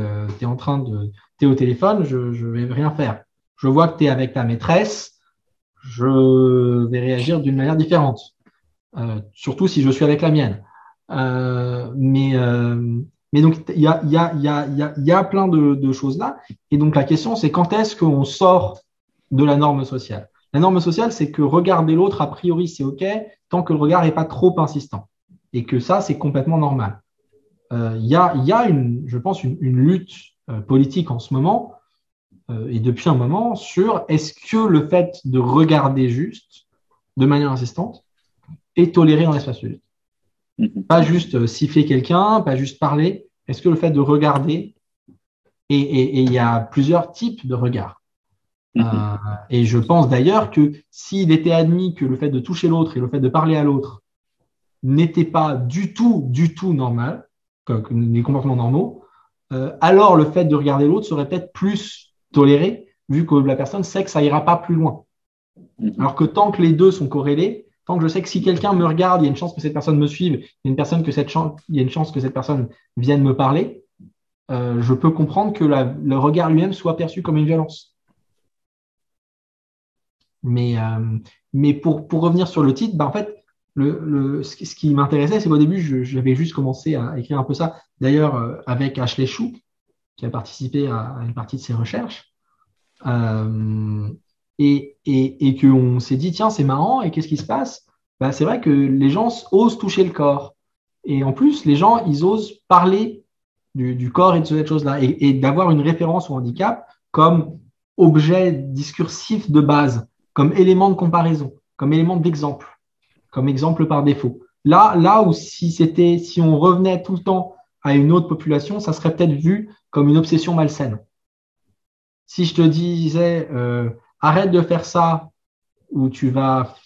au téléphone, je ne vais rien faire. Je vois que tu es avec ta maîtresse, je vais réagir d'une manière différente. Surtout si je suis avec la mienne. Mais donc, il y a plein de choses là. Et donc, la question, c'est quand est-ce qu'on sort de la norme sociale? La norme sociale, c'est que regarder l'autre, a priori, c'est OK, tant que le regard n'est pas trop insistant. Et que ça, c'est complètement normal. Il y a je pense, une lutte politique en ce moment, et depuis un moment, sur est-ce que le fait de regarder juste, de manière insistante, est toléré dans l'espace public. Pas juste siffler quelqu'un, pas juste parler. Est-ce que le fait de regarder, et il y a plusieurs types de regards. Et je pense d'ailleurs que s'il était admis que le fait de toucher l'autre et le fait de parler à l'autre n'était pas du tout normal, comme les comportements normaux, alors le fait de regarder l'autre serait peut-être plus toléré, vu que la personne sait que ça ira pas plus loin. Alors que tant que les deux sont corrélés, tant que je sais que si quelqu'un me regarde, il y a une chance que cette personne me suive, il y a une chance que cette personne vienne me parler, je peux comprendre que le regard lui-même soit perçu comme une violence. Mais pour revenir sur le titre, en fait, ce qui m'intéressait, c'est qu'au début, j'avais juste commencé à écrire un peu ça, d'ailleurs avec Ashley Chou, qui a participé à une partie de ses recherches. Et qu'on s'est dit, tiens, c'est marrant, et qu'est-ce qui se passe? C'est vrai que les gens osent toucher le corps. Et en plus, les gens, ils osent parler du corps et de cette chose-là, et d'avoir une référence au handicap comme objet discursif de base, comme élément de comparaison, comme élément d'exemple, comme exemple par défaut. Là où si on revenait tout le temps à une autre population, ça serait peut-être vu comme une obsession malsaine. Si je te disais arrête de faire ça, ou tu vas…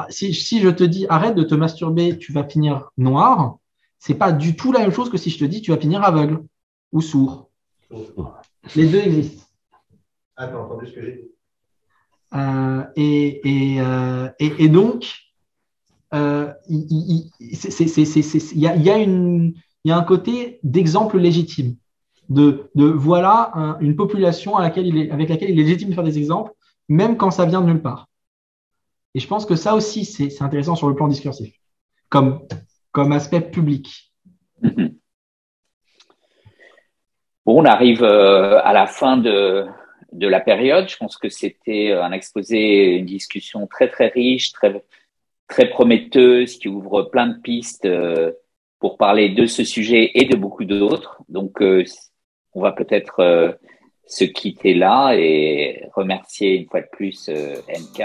Si je te dis arrête de te masturber, tu vas finir noir, c'est pas du tout la même chose que si je te dis tu vas finir aveugle ou sourd. Les deux existent. Attends, entendu ce que j'ai dit. Et donc, il y a un côté d'exemple légitime. De voilà une population avec laquelle il est légitime de faire des exemples, même quand ça vient de nulle part. Et je pense que ça aussi, c'est intéressant sur le plan discursif, comme aspect public. Bon, on arrive à la fin de la période. Je pense que c'était un exposé, une discussion très, très riche, très, très prometteuse, qui ouvre plein de pistes pour parler de ce sujet et de beaucoup d'autres. Donc, on va peut-être se quitter là et remercier une fois de plus NK.